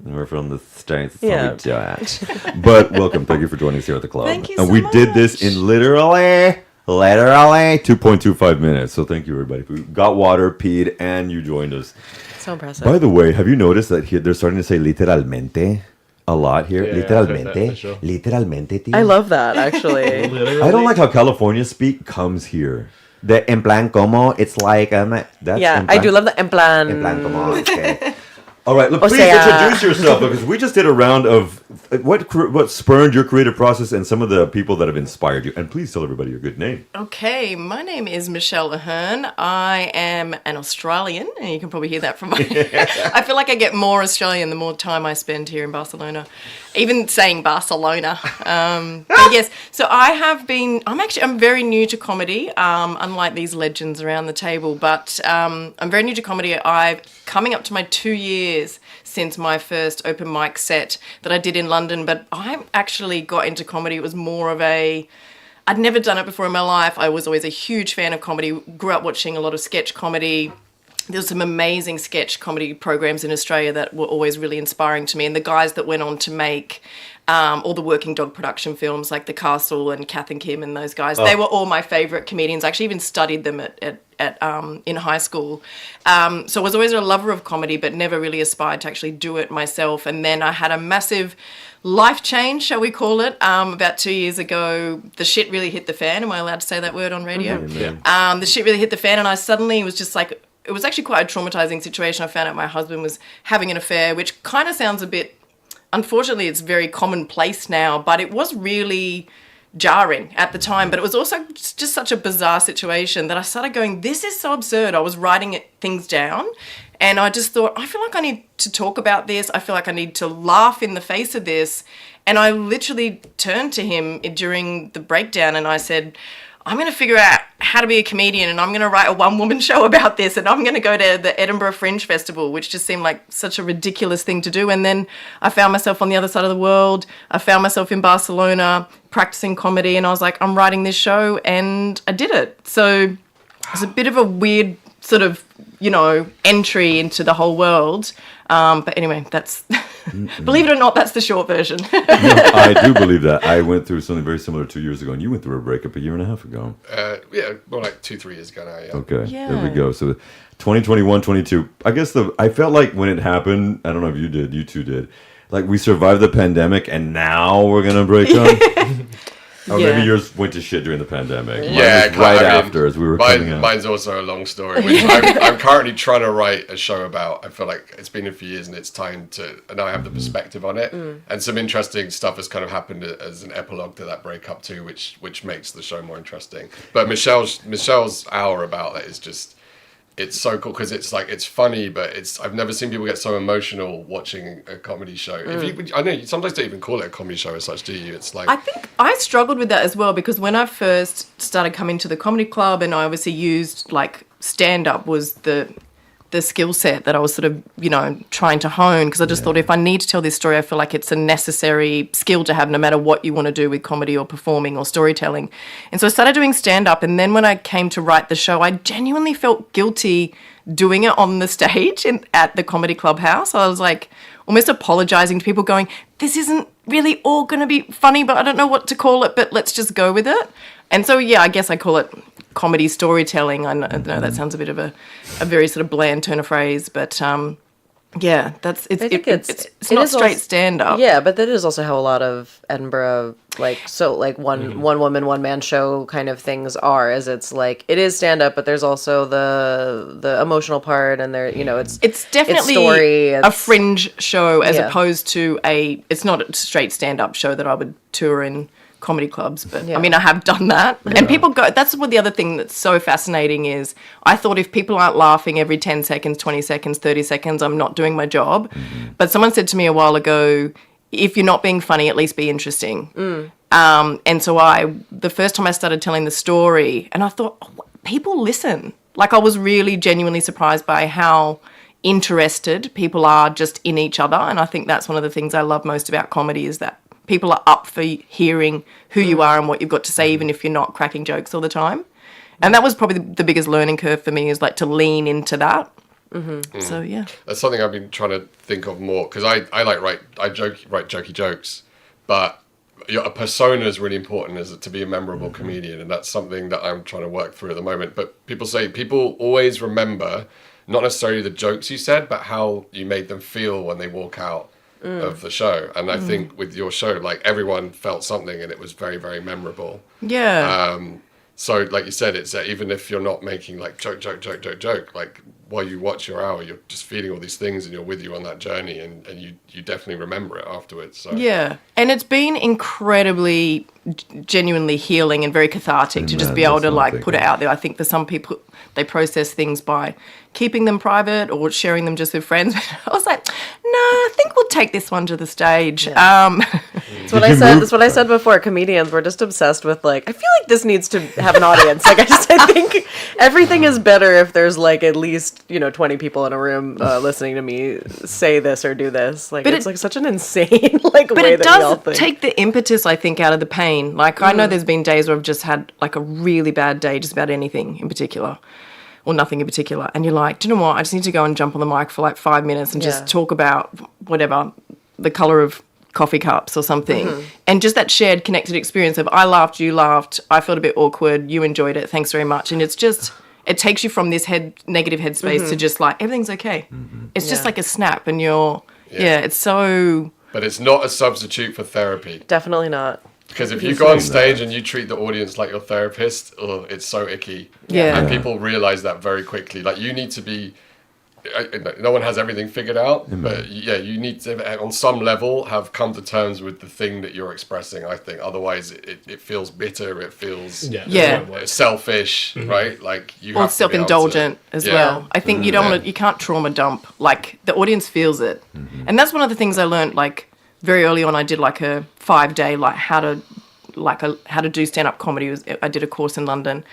we're from the States. Yeah. So we do it. But welcome. Thank you for joining us here at the club. Thank you and so we did this much. in literally 2.25 minutes. So thank you, everybody. We got water, peed, and you joined us. So impressive. By the way, have you noticed that here they're starting to say literalmente a lot here? Yeah, I've heard that literalmente. for sure. Literalmente, tío. I love that, actually. I don't like how California speak comes here. The en plan como, it's like, that's Yeah, en I plan- do love the en plan. En plan como, okay. All right, look, O please sea- introduce yourself because we just did a round of what spurred your creative process and some of the people that have inspired you. And please tell everybody your good name. Okay, my name is Michelle Ahern. I am an Australian, and you can probably hear that from my... I feel like I get more Australian the more time I spend here in Barcelona. Even saying Barcelona. But yes, so I'm very new to comedy, unlike these legends around the table, but I'm very new to comedy. Coming up to my 2 years since my first open mic set that I did in London, but I actually got into comedy. It was more of I'd never done it before in my life. I was always a huge fan of comedy, grew up watching a lot of sketch comedy. there's some amazing sketch comedy programs in Australia that were always really inspiring to me. And the guys that went on to make all the working dog production films like The Castle and Kath and Kim and those guys, they were all my favourite comedians. I actually even studied them in high school. So I was always a lover of comedy, but never really aspired to actually do it myself. And then I had a massive life change, shall we call it, about 2 years ago. The shit really hit the fan. Am I allowed to say that word on radio? The shit really hit the fan, and I suddenly was just like, it was actually quite a traumatizing situation. I found out my husband was having an affair, which kind of sounds a bit, unfortunately, it's very commonplace now, but it was really jarring at the time. But it was also just such a bizarre situation that I started going, this is so absurd. I was writing things down, and I just thought, I feel like I need to talk about this. I feel like I need to laugh in the face of this. And I literally turned to him during the breakdown and I said, I'm going to figure out how to be a comedian, and I'm going to write a one-woman show about this, and I'm going to go to the Edinburgh Fringe Festival, which just seemed like such a ridiculous thing to do. And then I found myself on the other side of the world. I found myself in Barcelona practicing comedy, and I was like, I'm writing this show, and I did it. So it's a bit of a weird sort of, entry into the whole world. But anyway, that's, believe it or not, that's the short version. I do believe that. I went through something very similar 2 years ago, and you went through a breakup a year and a half ago. Yeah, more like 2-3 years ago now. Yeah. Okay, Yeah. there we go. So 2021, 22. I guess I felt like when it happened, I don't know if you did, you two did, like we survived the pandemic, and now we're going to break up. Or maybe yours went to shit during the pandemic. Yeah, Mine was right after as we were coming out. Mine's also a long story, which I'm currently trying to write a show about. I feel like it's been a few years and it's time to, and now I have the perspective on it. And some interesting stuff has kind of happened as an epilogue to that breakup too, which makes the show more interesting. But Michelle's hour about that is just, it's so cool because it's like, it's funny, but I've never seen people get so emotional watching a comedy show. I know you sometimes don't even call it a comedy show as such, do you? It's like, I think I struggled with that as well, because when I first started coming to the comedy club, and I obviously used like stand-up was the skill set that I was sort of, trying to hone, because I just thought if I need to tell this story, I feel like it's a necessary skill to have no matter what you want to do with comedy or performing or storytelling. And so I started doing stand-up, and then when I came to write the show, I genuinely felt guilty doing it on the stage at the Comedy Clubhouse. I was like almost apologising to people going, this isn't really all going to be funny, but I don't know what to call it, but let's just go with it. And so, I guess I call it comedy storytelling. I know that sounds a bit of a very sort of bland turn of phrase, but that's it's not straight stand up. Yeah, but that is also how a lot of Edinburgh one woman, one man show kind of things are. Is it's like it is stand up, but there's also the emotional part, and it's definitely story, a fringe show as opposed to it's not a straight stand up show that I would tour in comedy clubs, but I mean, I have done that. And people go, that's what the other thing that's so fascinating is, I thought if people aren't laughing every 10 seconds, 20 seconds, 30 seconds, I'm not doing my job. But someone said to me a while ago, if you're not being funny, at least be interesting. And so the first time I started telling the story, and I thought, people listen. Like, I was really genuinely surprised by how interested people are just in each other. And I think that's one of the things I love most about comedy, is that people are up for hearing who you are and what you've got to say, even if you're not cracking jokes all the time. And that was probably the biggest learning curve for me, is like to lean into that. So, yeah. That's something I've been trying to think of more, because I write jokey jokes, but a persona is really important to be a memorable comedian, and that's something that I'm trying to work through at the moment. But people always remember not necessarily the jokes you said, but how you made them feel when they walk out of the show. And I think with your show, like, everyone felt something, and it was very, very memorable. Yeah. So like you said, it's even if you're not making like joke, like while you watch your hour, you're just feeling all these things, and you're with you on that journey, and you definitely remember it afterwards. So. Yeah. And it's been incredibly genuinely healing and very cathartic to just be able to like put it out there. I think for some people, they process things by keeping them private or sharing them just with friends. I was like, no, I think we'll take this one to the stage. That's what I said before. Comedians, we're just obsessed with like, I feel like this needs to have an audience. Like, I think everything is better if there's like at least 20 people in a room listening to me say this or do this. Like, it's like such an insane way that we all think. But it does take the impetus, I think, out of the pain. Like, I know there's been days where I've just had like a really bad day, just about anything in particular. or nothing in particular, and you're like, do you know what? I just need to go and jump on the mic for like 5 minutes and Yeah. just talk about whatever, the color of coffee cups or something. And just that shared connected experience of I laughed, you laughed, I felt a bit awkward, you enjoyed it, thanks very much. And it's just, it takes you from this negative headspace to just like, everything's okay. It's just Yeah. like a snap and you're, it's so... But it's not a substitute for therapy. Definitely not. Because if you go on stage and you treat the audience like your therapist, it's so icky. Yeah. And people realize that very quickly. Like, you need to be... No one has everything figured out, but yeah, you need to, on some level, have come to terms with the thing that you're expressing, I think. Otherwise, it feels bitter, it feels selfish, right? Like, you Or have to be able to- self-indulgent as Yeah. well. I think you don't want to, you can't trauma dump. Like, the audience feels it. And that's one of the things I learned, like, very early on. I did like a 5-day, like how to do stand-up comedy. I did a course in London.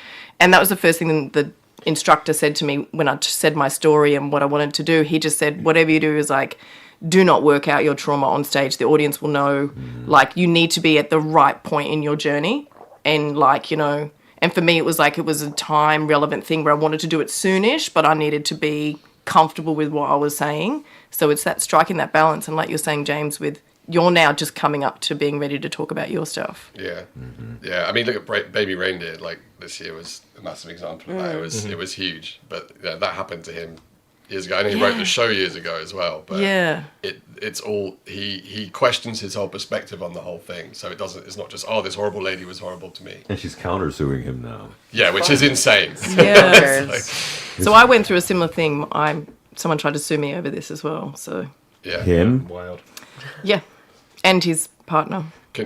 And that was the first thing the instructor said to me when I said my story and what I wanted to do. He just said, whatever you do is like, do not work out your trauma on stage. The audience will know, like, you need to be at the right point in your journey. And like, you know, and for me, it was like, it was a time relevant thing where I wanted to do it soonish, but I needed to be comfortable with what I was saying. So it's that striking that balance. And like you're saying, James, with you're now just coming up to being ready to talk about your stuff. Yeah, yeah. I mean, look at Baby Reindeer. Like, this year was a massive example of that. It was huge, but yeah, that happened to him years ago. And he wrote the show years ago as well. But it's all he questions his whole perspective on the whole thing. So it's not just, oh, this horrible lady was horrible to me. And she's countersuing him now. Yeah, which is insane. Yeah. Like, So I went through a similar thing. Someone tried to sue me over this as well. So yeah. Him? Wild. yeah, and his partner.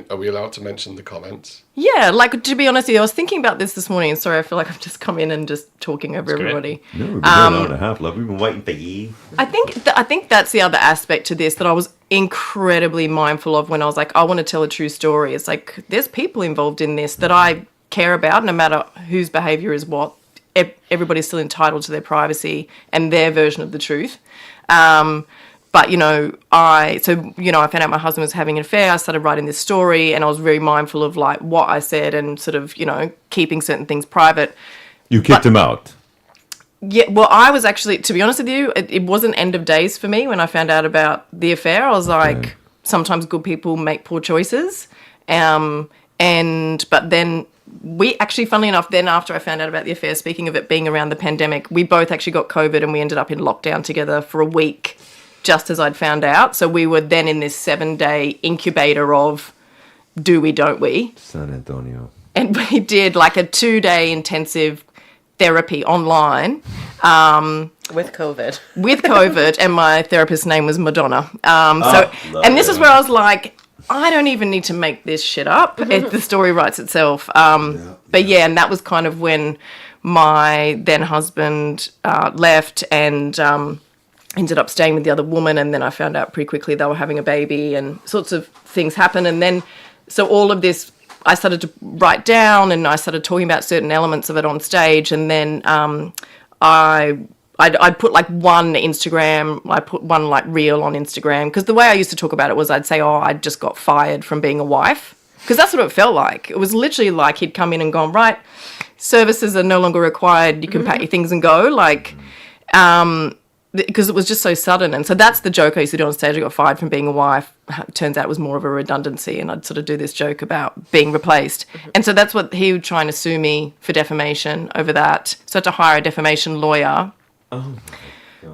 Are we allowed to mention the comments? Yeah, like, to be honest with you, I was thinking about this morning, and sorry, I feel like I've just come in and just talking over great. everybody. No, we've been here an hour and a half, love. We've been waiting for you. I think that's the other aspect to this that I was incredibly mindful of when I was like, I want to tell a true story. It's like, there's people involved in this that I care about, no matter whose behaviour is what. Everybody's still entitled to their privacy and their version of the truth. But, you know, I found out my husband was having an affair. I started writing this story and I was very mindful of, like, what I said and sort of, you know, keeping certain things private. You kicked him out. Yeah, well, I was actually, to be honest with you, it wasn't end of days for me when I found out about the affair. I was like, sometimes good people make poor choices. But then we actually, funnily enough, then after I found out about the affair, speaking of it being around the pandemic, we both actually got COVID and we ended up in lockdown together for a week, just as I'd found out. So we were then in this 7-day incubator of do we, don't we? San Antonio. And we did like a 2-day intensive therapy online With COVID. with COVID, and my therapist's name was Madonna. And this is where I was like, I don't even need to make this shit up. The story writes itself. But yeah, and that was kind of when my then husband left and ended up staying with the other woman. And then I found out pretty quickly they were having a baby and sorts of things happened. And then, so all of this, I started to write down and I started talking about certain elements of it on stage. And then I'd put like one like reel on Instagram, because the way I used to talk about it was I'd say, oh, I just got fired from being a wife, because that's what it felt like. It was literally like he'd come in and gone, right, services are no longer required, you can pack your things and go, like, because it was just so sudden. And so that's the joke I used to do on stage. I got fired from being a wife. Turns out it was more of a redundancy, and I'd sort of do this joke about being replaced. And so that's what he was trying to sue me for defamation over that. So I had to hire a defamation lawyer.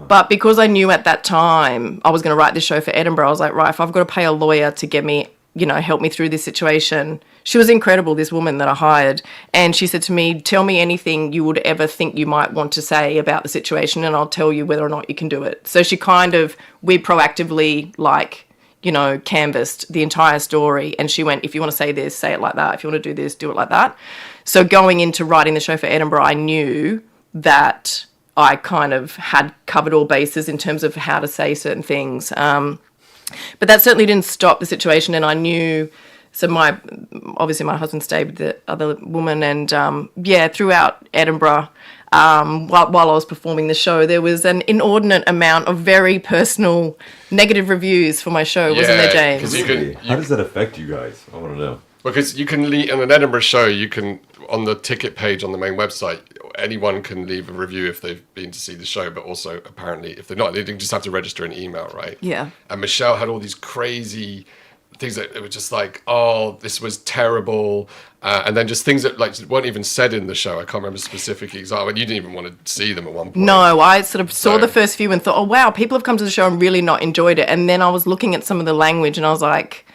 But because I knew at that time I was going to write this show for Edinburgh, I was like, right, if I've got to pay a lawyer to get me, you know, help me through this situation. She was incredible, this woman that I hired. And she said to me, tell me anything you would ever think you might want to say about the situation and I'll tell you whether or not you can do it. So we proactively, like, you know, canvassed the entire story. And she went, if you want to say this, say it like that. If you want to do this, do it like that. So going into writing the show for Edinburgh, I knew that I kind of had covered all bases in terms of how to say certain things. But that certainly didn't stop the situation. And I knew, so obviously my husband stayed with the other woman, and throughout Edinburgh, while I was performing the show, there was an inordinate amount of very personal negative reviews for my show, wasn't there, James? How does that affect you guys? I want to know. Because you can in an Edinburgh show, you can, on the ticket page on the main website, anyone can leave a review if they've been to see the show, but also apparently if they're not, they just have to register an email, right? Yeah. And Michelle had all these crazy things that it were just like, oh, this was terrible, and then just things that like weren't even said in the show. I can't remember specific example. You didn't even want to see them at one point. No, I sort of saw So- the first few and thought, oh wow, people have come to the show and really not enjoyed it. And then I was looking at some of the language and I was like,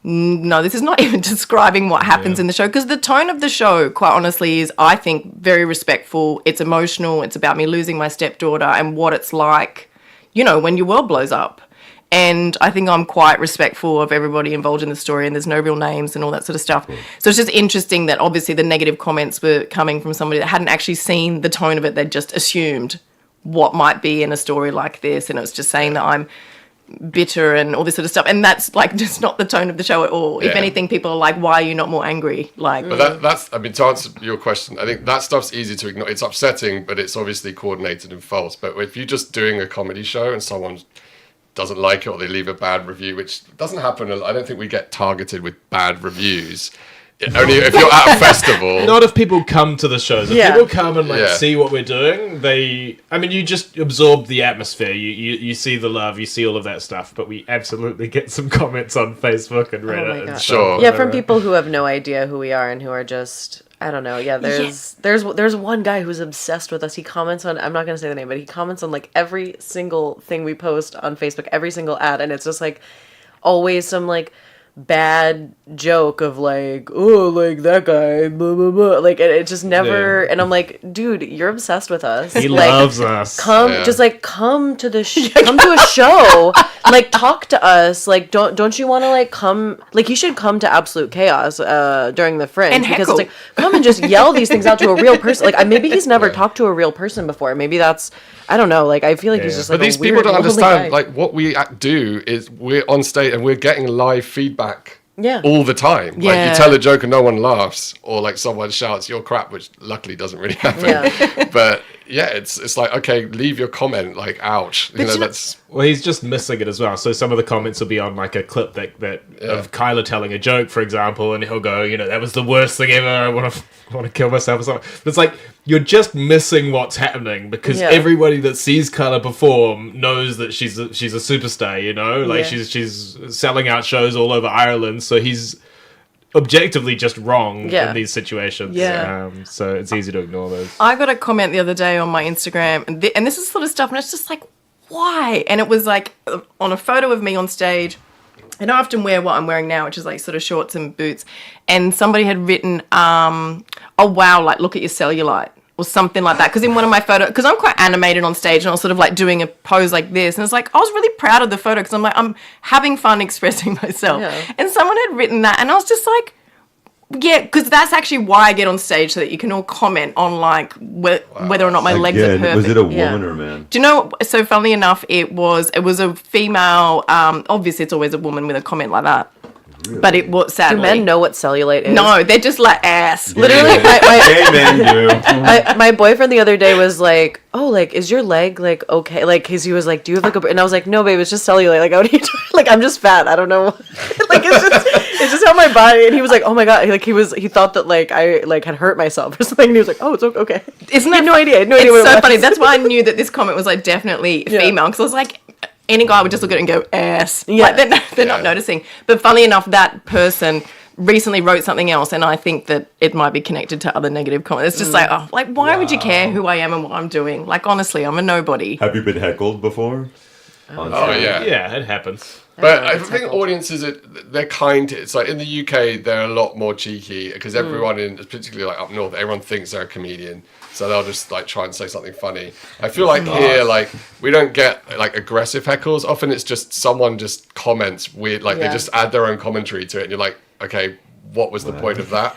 no, this is not even describing what happens in the show, because the tone of the show, quite honestly, is, I think, very respectful. It's emotional. It's about me losing my stepdaughter and what it's like, you know, when your world blows up. And I think I'm quite respectful of everybody involved in the story, and there's no real names and all that sort of stuff. So it's just interesting that obviously the negative comments were coming from somebody that hadn't actually seen the tone of it. They'd just assumed what might be in a story like this, and it was just saying that I'm bitter and all this sort of stuff. And that's like just not the tone of the show at all. If Yeah. anything, people are like, why are you not more angry? Like, But that's, I mean, to answer your question, I think that stuff's easy to ignore. It's upsetting, but it's obviously coordinated and false. But if you're just doing a comedy show and someone doesn't like it or they leave a bad review, which doesn't happen, I don't think we get targeted with bad reviews. Only if you're at a festival. Not if people come to the shows. If Yeah. people come and like Yeah. see what we're doing, you just absorb the atmosphere. You see the love, you see all of that stuff. But we absolutely get some comments on Facebook and Reddit. my and God. stuff. Sure. Yeah, from people who have no idea who we are and who are just, I don't know. Yeah, there's one guy who's obsessed with us. He comments on, I'm not going to say the name, but he comments on like every single thing we post on Facebook, every single ad, and it's just like always some like bad joke of like, oh, like that guy, blah, blah, blah. Like it just never, Yeah. and I'm like, dude, you're obsessed with us. He like, loves us. come Yeah. just like come to the come to a show, like talk to us, like don't you want to like come, like you should come to Absolute Chaos during the Fringe, And because heckle. it's like come and just yell these things out to a real person. Like maybe he's never talked to a real person before, maybe that's, I don't know, like I feel like he's just like But these a people weird, don't lonely understand, guy. like, what we do is we're on stage and we're getting live feedback Yeah. all the time. Like, Yeah. you tell a joke and no one laughs, or like someone shouts, "You're crap," which luckily doesn't really happen. Yeah. But yeah, it's like, okay, leave your comment, like, ouch. You know, you know- that's... Well, he's just missing it as well. So some of the comments will be on like a clip that of Kyla telling a joke, for example, and he'll go, you know, that was the worst thing ever. I want to kill myself or something. But it's like you're just missing what's happening, because Yeah. everybody that sees Kyla perform knows that she's a superstar. You know, like Yeah. she's selling out shows all over Ireland. So he's objectively just wrong Yeah. in these situations. Yeah. So it's easy to ignore those. I got a comment the other day on my Instagram, and this is sort of stuff, and it's just like, why? And it was like on a photo of me on stage, and I often wear what I'm wearing now, which is like sort of shorts and boots, and somebody had written, oh wow, like look at your cellulite, or something like that, because in one of my photos, because I'm quite animated on stage, and I was sort of like doing a pose like this, and it's like I was really proud of the photo, because I'm like, I'm having fun expressing myself. Yeah. And someone had written that, and I was just like, yeah, because that's actually why I get on stage, so that you can all comment on like whether or not my legs are Again, perfect. was it a Yeah. woman or a man? Do you know? So funnily enough, it was a female. Obviously, it's always a woman with a comment like that. But it was Do sadly. men know what cellulite is? No, they're just like ass. Literally, Hey, men do. my boyfriend the other day was like, "Oh, like, is your leg like okay?" Like, cause he was like, "Do you have like a?" And I was like, "No, babe, it's just cellulite. Like, what are you doing? Like, I'm just fat. I don't know. Like, it's just how my body." And he was like, "Oh my god!" Like, he thought that like I like had hurt myself or something. And he was like, "Oh, it's okay." Isn't I that had no idea. I had no idea It's what it so was. funny. That's why I knew that this comment was like definitely Yeah. female, because I was like, any guy would just look at it and go ass. Yeah. Like they're not noticing. But funnily enough, that person recently wrote something else, and I think that it might be connected to other negative comments. It's just like, oh, like why would you care who I am and what I'm doing? Like honestly, I'm a nobody. Have you been heckled before? Oh, yeah. Yeah, it happens. But I think audiences, they're kind. It's like in the UK, they're a lot more cheeky, because everyone particularly like up north, everyone thinks they're a comedian. So they'll just like try and say something funny. I feel like here, like we don't get like aggressive heckles. Often it's just someone just comments weird, like they Yeah. just add their own commentary to it. And you're like, okay, what was the point of that?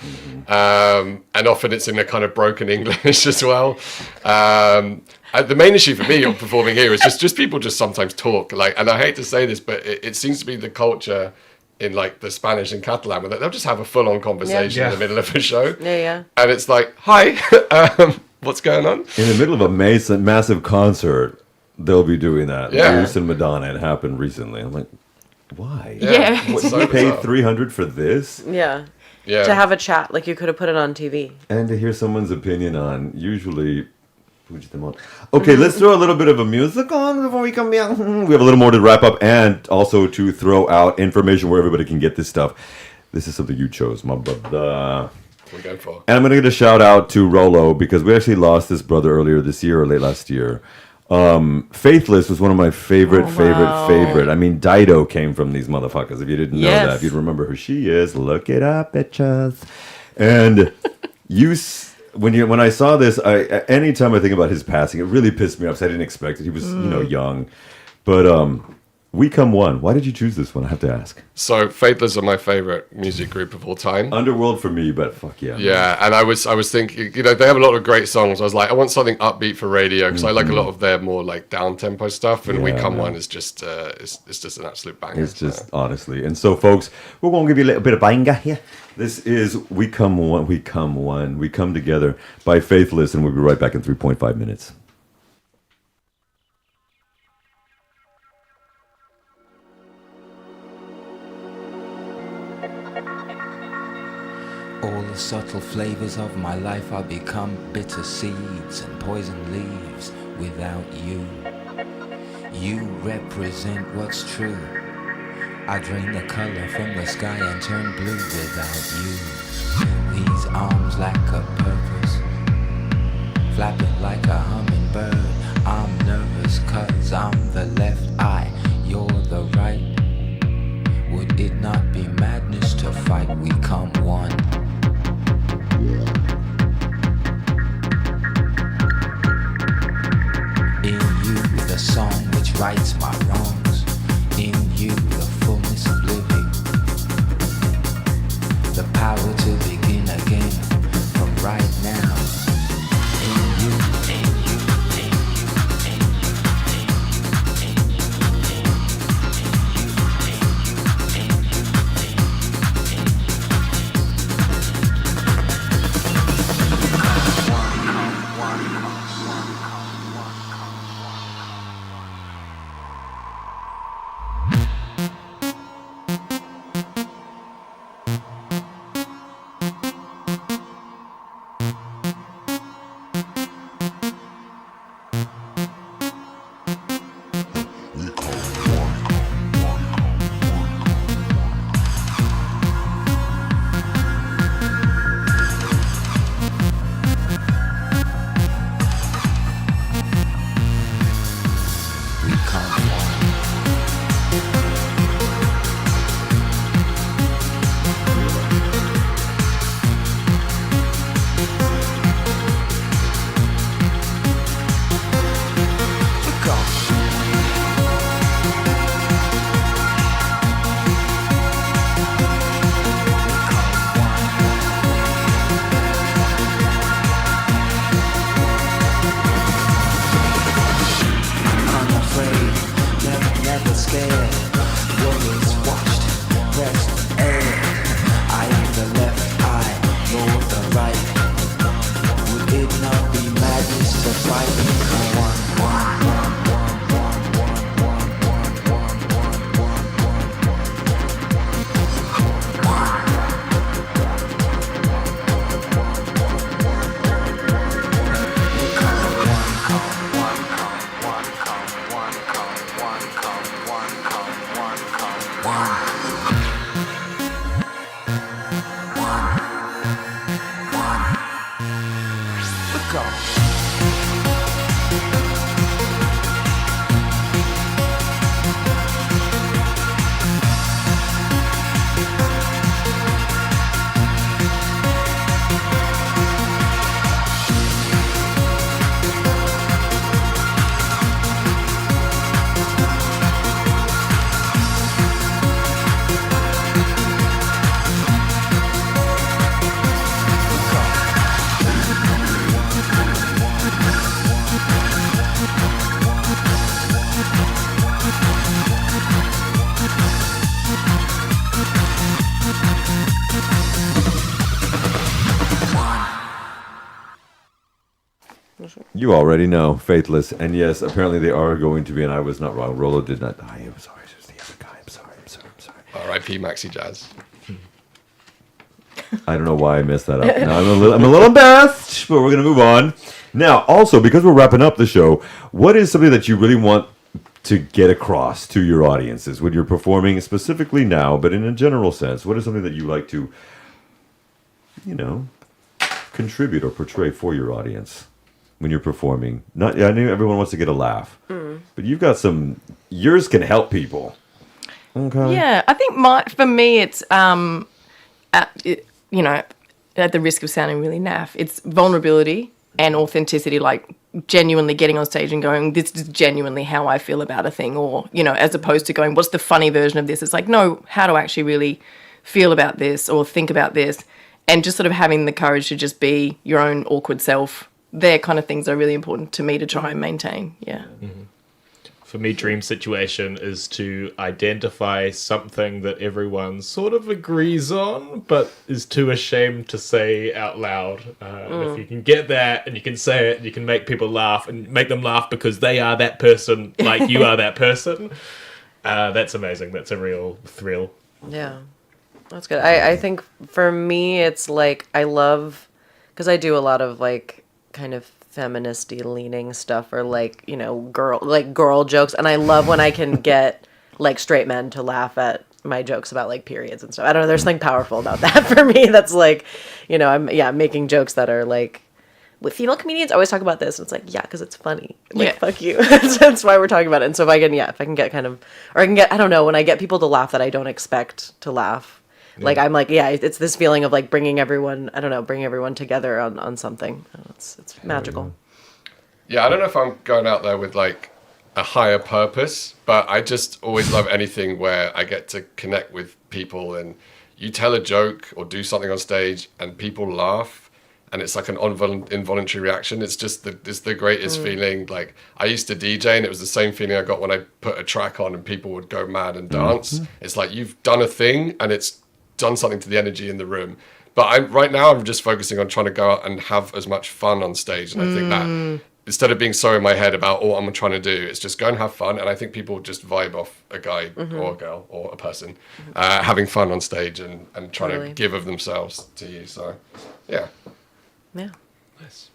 And often it's in a kind of broken English as well. The main issue for me on performing here is just people just sometimes talk, like, and I hate to say this, but it seems to be the culture in like the Spanish and Catalan, where they'll just have a full-on conversation in the middle of a show. Yeah. And it's like, hi, what's going on? In the middle of a massive concert, they'll be doing that. Yeah. Bruce and Madonna, it happened recently. I'm like, why? Yeah. What, So you paid bizarre. $300 for this? Yeah. Yeah. to have a chat. Like you could have put it on TV. And to hear someone's opinion on usually. Okay, let's throw a little bit of a music on before we come back. We have a little more to wrap up and also to throw out information where everybody can get this stuff. This is something you chose, my brother. We're going for. And I'm going to give a shout out to Rolo because we actually lost this brother earlier this year or late last year. Faithless was one of my favorite. I mean, Dido came from these motherfuckers. If you didn't know that, if you'd remember who she is, look it up, bitches. And when I saw this, anytime I think about his passing, it really pissed me off. 'Cause I didn't expect it. He was, young. But We Come One. Why did you choose this one? I have to ask. So Faithless are my favorite music group of all time. Underworld for me, but fuck yeah. Yeah, and I was thinking, they have a lot of great songs. I was like, I want something upbeat for radio because I like a lot of their more like down tempo stuff. And We Come One is just it's just an absolute banger. It's just honestly. And so, folks, we're going to give you a little bit of banger here. This is We Come One, We Come One, We Come Together by Faithless, and we'll be right back in 3.5 minutes. All the subtle flavors of my life I'll become bitter seeds and poison leaves without you. You represent what's true. I drain the color from the sky and turn blue without you. These arms lack a purpose, flapping like a hummingbird. I'm nervous 'cause I'm the left eye, you're the right. Would it not be madness to fight? We come one. In you, the song which rights my wrongs. In you, the fullness of living. The power to begin again from right now. In you, in you, in you, in you, in you, in you, in you, in you, in you. You already know, Faithless. And yes, apparently they are going to be, and I was not wrong. Rolo did not die. I'm sorry. It was the other guy. I'm sorry. R.I.P. Maxi Jazz. I don't know why I messed that up. Now I'm a little embarrassed, but we're going to move on. Now, also, because we're wrapping up the show, what is something that you really want to get across to your audiences when you're performing, specifically now, but in a general sense? What is something that you like to, contribute or portray for your audience when you're performing? I know everyone wants to get a laugh, but you've got yours can help people. Okay. Yeah, I think for me, it's, at the risk of sounding really naff, it's vulnerability and authenticity, like genuinely getting on stage and going, this is genuinely how I feel about a thing, or, as opposed to going, what's the funny version of this? It's like, no, how do I actually really feel about this or think about this? And just sort of having the courage to just be your own awkward self. They're kind of things that are really important to me to try and maintain. Yeah. Mm-hmm. For me, dream situation is to identify something that everyone sort of agrees on, but is too ashamed to say out loud. If you can get that and you can say it, and you can make people laugh and make them laugh because they are that person, like you are that person. That's amazing. That's a real thrill. Yeah, that's good. I think for me, it's like I love, because I do a lot of like kind of feministy leaning stuff, or like girl jokes, and I love when I can get like straight men to laugh at my jokes about like periods and stuff. I don't know, there's something powerful about that for me. That's like, I'm making jokes that are like, with female comedians I always talk about this, and it's like, because it's funny, like, fuck you. That's why we're talking about it. And so if I can get kind of, or I can get, I don't know, when I get people to laugh that I don't expect to laugh, like, I'm like, it's this feeling of like bringing everyone together on something. It's magical. Yeah, I don't know if I'm going out there with like a higher purpose, but I just always love anything where I get to connect with people, and you tell a joke or do something on stage and people laugh, and it's like an involuntary reaction. It's just it's the greatest feeling. Like, I used to DJ, and it was the same feeling I got when I put a track on and people would go mad and dance. It's like you've done a thing and it's done something to the energy in the room. But right now I'm just focusing on trying to go out and have as much fun on stage, and I think that instead of being so in my head about what I'm trying to do, it's just go and have fun. And I think people just vibe off a guy or a girl or a person having fun on stage and trying to give of themselves to you. So, yeah. Yeah. Nice.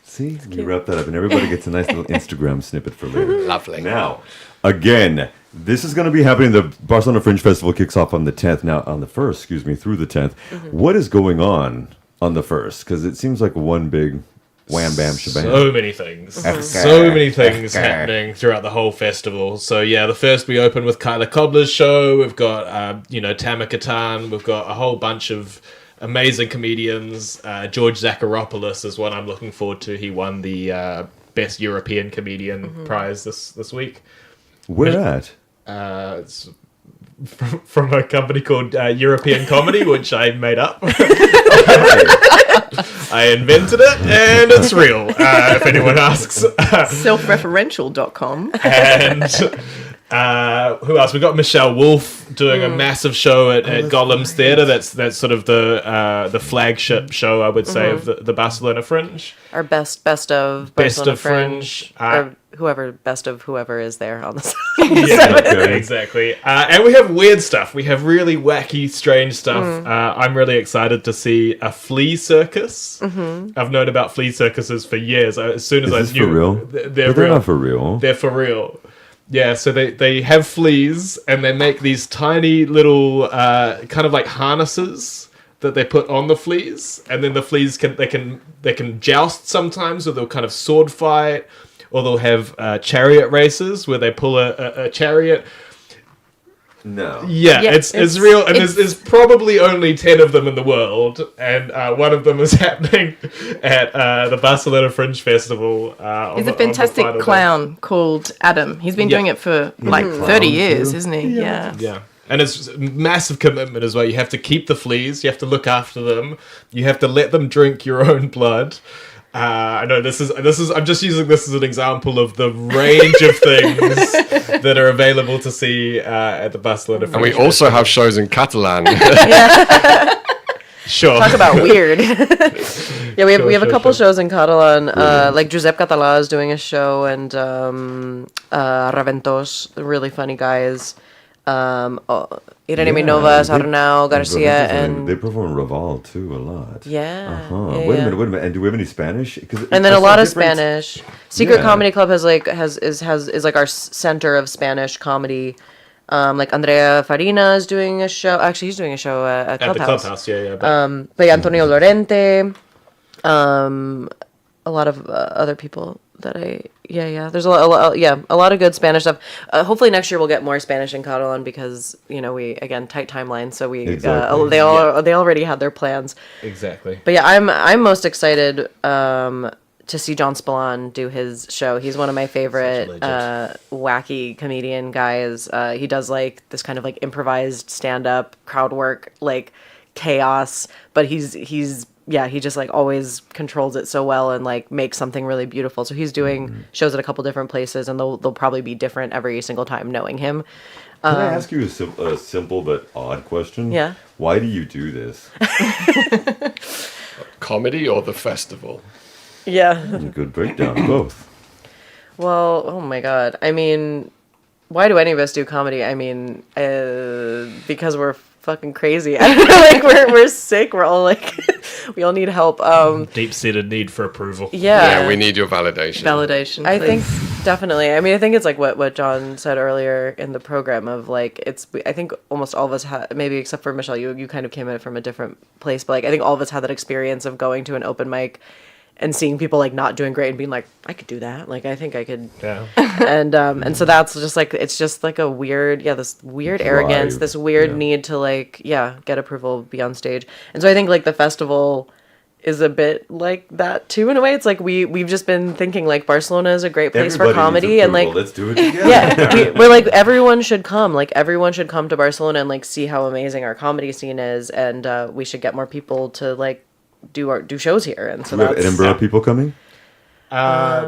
See, you wrap that up, and everybody gets a nice little Instagram snippet for later. Lovely. Now, again, this is going to be happening. The Barcelona Fringe Festival kicks off on the 10th. Now, on the 1st, through the 10th. What is going on the 1st? Because it seems like one big wham, bam, shebang. So many things. So many things happening throughout the whole festival. So, the 1st we open with Kyla Cobbler's show. We've got, Tamika Tan. We've got a whole bunch of amazing comedians. George Zacharopoulos is one I'm looking forward to. He won the Best European Comedian prize this week. Where at? It's from a company called European Comedy, which I made up. I invented it, and it's real, if anyone asks. Selfreferential.com. And who else? We got Michelle Wolf doing a massive show at Golem's Theatre. That's sort of the flagship show, I would say, of the Barcelona Fringe. Our best of Barcelona Fringe. Or whoever is there on the side. Exactly. And we have weird stuff. We have really wacky, strange stuff. I'm really excited to see a flea circus. I've known about flea circuses for years. As soon as I knew, for real? They're They're real. not for real. They're for real. Yeah, so they have fleas, and they make these tiny little kind of like harnesses that they put on the fleas, and then the fleas can joust sometimes, or they'll kind of sword fight, or they'll have chariot races where they pull a chariot. No. Yeah, it's real, and there's probably only 10 of them in the world, and one of them is happening at the Barcelona Fringe Festival. He's a fantastic clown called Adam. He's been doing it for like 30 years, isn't he? Yeah. And it's massive commitment as well. You have to keep the fleas, you have to look after them, you have to let them drink your own blood. I know this is. I'm just using this as an example of the range of things that are available to see at the Barcelona Fringe. And we also have shows in Catalan. Sure. Talk about weird. we have a couple shows in Catalan. Like Josep Català is doing a show, and Raventos, the really funny guys. Irene Minova, Sarnau, Garcia, and they perform Raval too a lot. yeah. Wait a minute. And do we have any Spanish? And then a lot of Spanish. Secret Comedy Club is like our center of Spanish comedy. Like Andrea Farina is doing a show. Actually, he's doing a show at At the Clubhouse. clubhouse, yeah. But Antonio Lorente. A lot of other people that there's a lot of good Spanish stuff. Hopefully next year we'll get more Spanish in Catalan because we again tight timeline, so we Exactly. they already had their plans. Exactly. But yeah, I'm most excited to see John Spillane do his show. He's one of my favorite wacky comedian guys. He does like this kind of like improvised stand up crowd work, like chaos, but he just like always controls it so well and like makes something really beautiful. So he's doing shows at a couple different places, and they'll probably be different every single time knowing him. Can I ask you a simple but odd question? Yeah. Why do you do this? Comedy or the festival? Yeah. Good breakdown, both. Well, oh my God. I mean, why do any of us do comedy? I mean, because we're fucking crazy. I don't know, like we're sick. We're all like, we all need help. Deep-seated need for approval. Yeah, we need your validation. Validation. I please. think definitely. I mean, I think it's like what John said earlier in the program of like I think almost all of us had, maybe except for Michelle, you kind of came at it from a different place, but like I think all of us had that experience of going to an open mic and seeing people like not doing great and being like, I could do that. Like I think I could. Yeah. And so that's just like it's just like a weird this weird arrogance, this weird need to like get approval, be on stage. And so I think like the festival is a bit like that too in a way. It's like we've just been thinking like Barcelona is a great place for comedy and like let's do it together. yeah, we're like everyone should come to Barcelona and like see how amazing our comedy scene is, and we should get more people to like do shows here. And so Do we have that's Edinburgh people coming?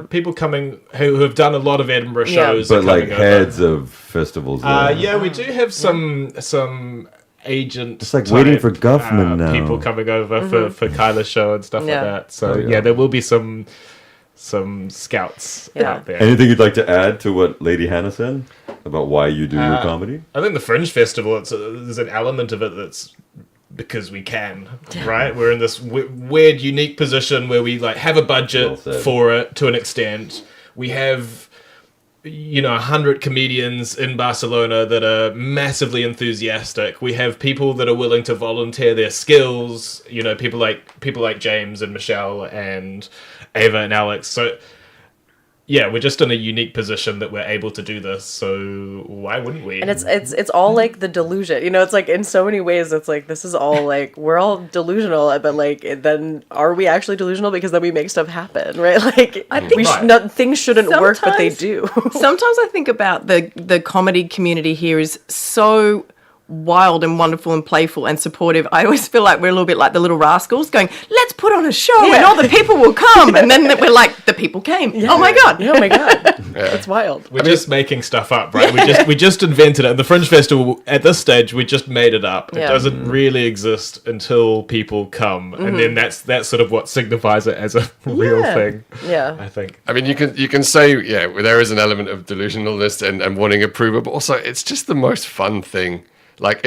People coming who have done a lot of Edinburgh shows, But are like coming over. heads of festivals. Yeah, we do have some agent. It's like waiting type, for Guffman now. People coming over for Kyla's show and stuff Yeah. like that. So yeah. there will be some scouts out there. Anything you'd like to add to what Lady Hannah said about why you do your comedy? I think the Fringe Festival, there's an element of it that's because we can, right? We're in this weird, unique position where we like have a budget Well said. for it to an extent. We have, 100 comedians in Barcelona that are massively enthusiastic. We have people that are willing to volunteer their skills. People like James and Michelle and Ava and Alex. So. Yeah, we're just in a unique position that we're able to do this, so why wouldn't we? and it's all like the delusion, it's like in so many ways it's like this is all like we're all delusional, but like then are we actually delusional because then we make stuff happen, right? Like I think things shouldn't work, but they do. Sometimes I think about the comedy community here is so wild and wonderful and playful and supportive. I always feel like we're a little bit like the Little Rascals going, let's put on a show and all the people will come. And then we're like, the people came. Oh my God. Oh my God. It's wild. We're just making stuff up, right? We just invented it. And the Fringe Festival, at this stage, we just made it up. It doesn't really exist until people come. And then that's sort of what signifies it as a real thing. Yeah. I think. I mean, you can say, there is an element of delusionalness and wanting approval, but also it's just the most fun thing. Like,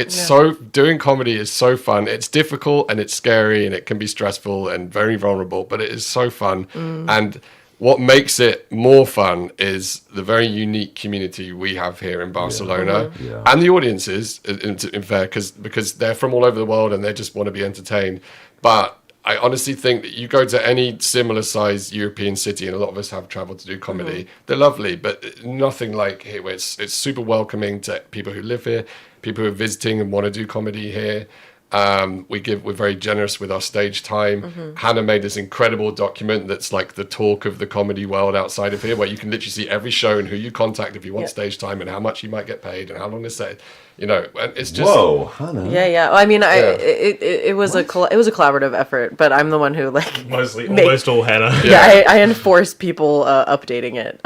doing comedy is so fun. It's difficult and it's scary and it can be stressful and very vulnerable, but it is so fun. And what makes it more fun is the very unique community we have here in Barcelona and the audiences, in fair, because they're from all over the world and they just want to be entertained. But I honestly think that you go to any similar sized European city, and a lot of us have traveled to do comedy. They're lovely, but nothing like here, where it's super welcoming to people who live here, people who are visiting and want to do comedy here. We're very generous with our stage time. Hannah made this incredible document that's like the talk of the comedy world outside of here, where you can literally see every show and who you contact if you want stage time and how much you might get paid and how long it's set. And it's just Hannah. Yeah. I mean, it was a collaborative effort, but I'm the one who like Almost all Hannah. I enforce people updating it.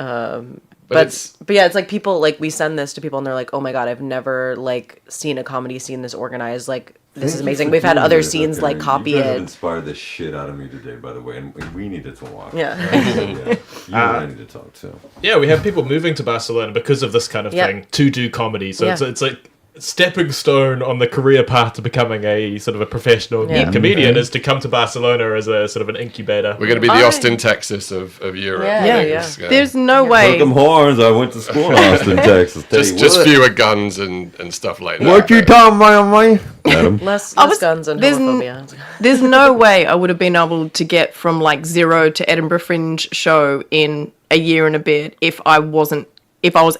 But yeah, it's like people like we send this to people and they're like, oh my God, I've never like seen a comedy scene this organized. Like this is amazing. We've had other scenes like copy you guys it. have inspired the shit out of me today, by the way, and we needed to walk. Yeah. You and I need to talk too. Yeah, we have people moving to Barcelona because of this kind of thing to do comedy. So it's like stepping stone on the career path to becoming a sort of a professional Yeah. comedian is to come to Barcelona as a sort of an incubator. We're going to be the Austin, Texas of Europe. Yeah. I think. Yeah. There's no way. Hook 'em horns. I went to school in Austin, Texas. Tell you Just what. fewer guns and stuff like that. What you talking about, man? Adam? Less was- guns and there's homophobia. There's no way I would have been able to get from like 0 to Edinburgh Fringe show in a year and a bit if I was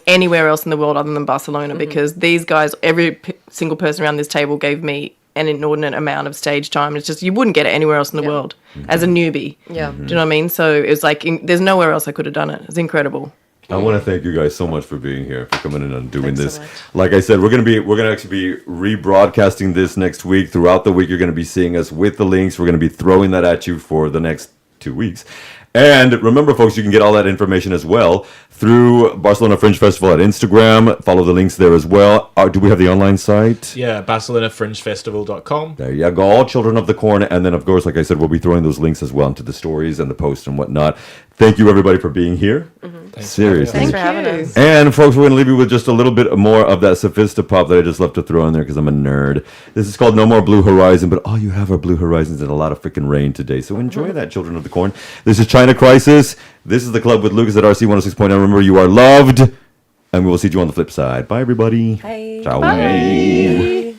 anywhere else in the world other than Barcelona, because these guys, every single person around this table gave me an inordinate amount of stage time. It's just, you wouldn't get it anywhere else in the world as a newbie. Yeah. Do you know what I mean? So it was like, there's nowhere else I could have done it. It's incredible. I want to thank you guys so much for being here, for coming in and doing Thanks this. so much. Like I said, we're gonna actually be rebroadcasting this next week. Throughout the week, you're gonna be seeing us with the links. We're gonna be throwing that at you for the next 2 weeks. And remember, folks, you can get all that information as well through Barcelona Fringe Festival at Instagram. Follow the links there as well. Do we have the online site? Yeah, BarcelonaFringeFestival.com. There you go, all Children of the Corn. And then, of course, like I said, we'll be throwing those links as well into the stories and the posts and whatnot. Thank you, everybody, for being here. Seriously. Thanks for having us. And folks, we're going to leave you with just a little bit more of that Sophistopop that I just love to throw in there because I'm a nerd. This is called No More Blue Horizon, but all you have are blue horizons and a lot of freaking rain today. So enjoy that, Children of the Corn. This is China Crisis. This is The Club with Lucas at RC 106.9. Remember, you are loved, and we will see you on the flip side. Bye, everybody. Bye. Ciao. Bye.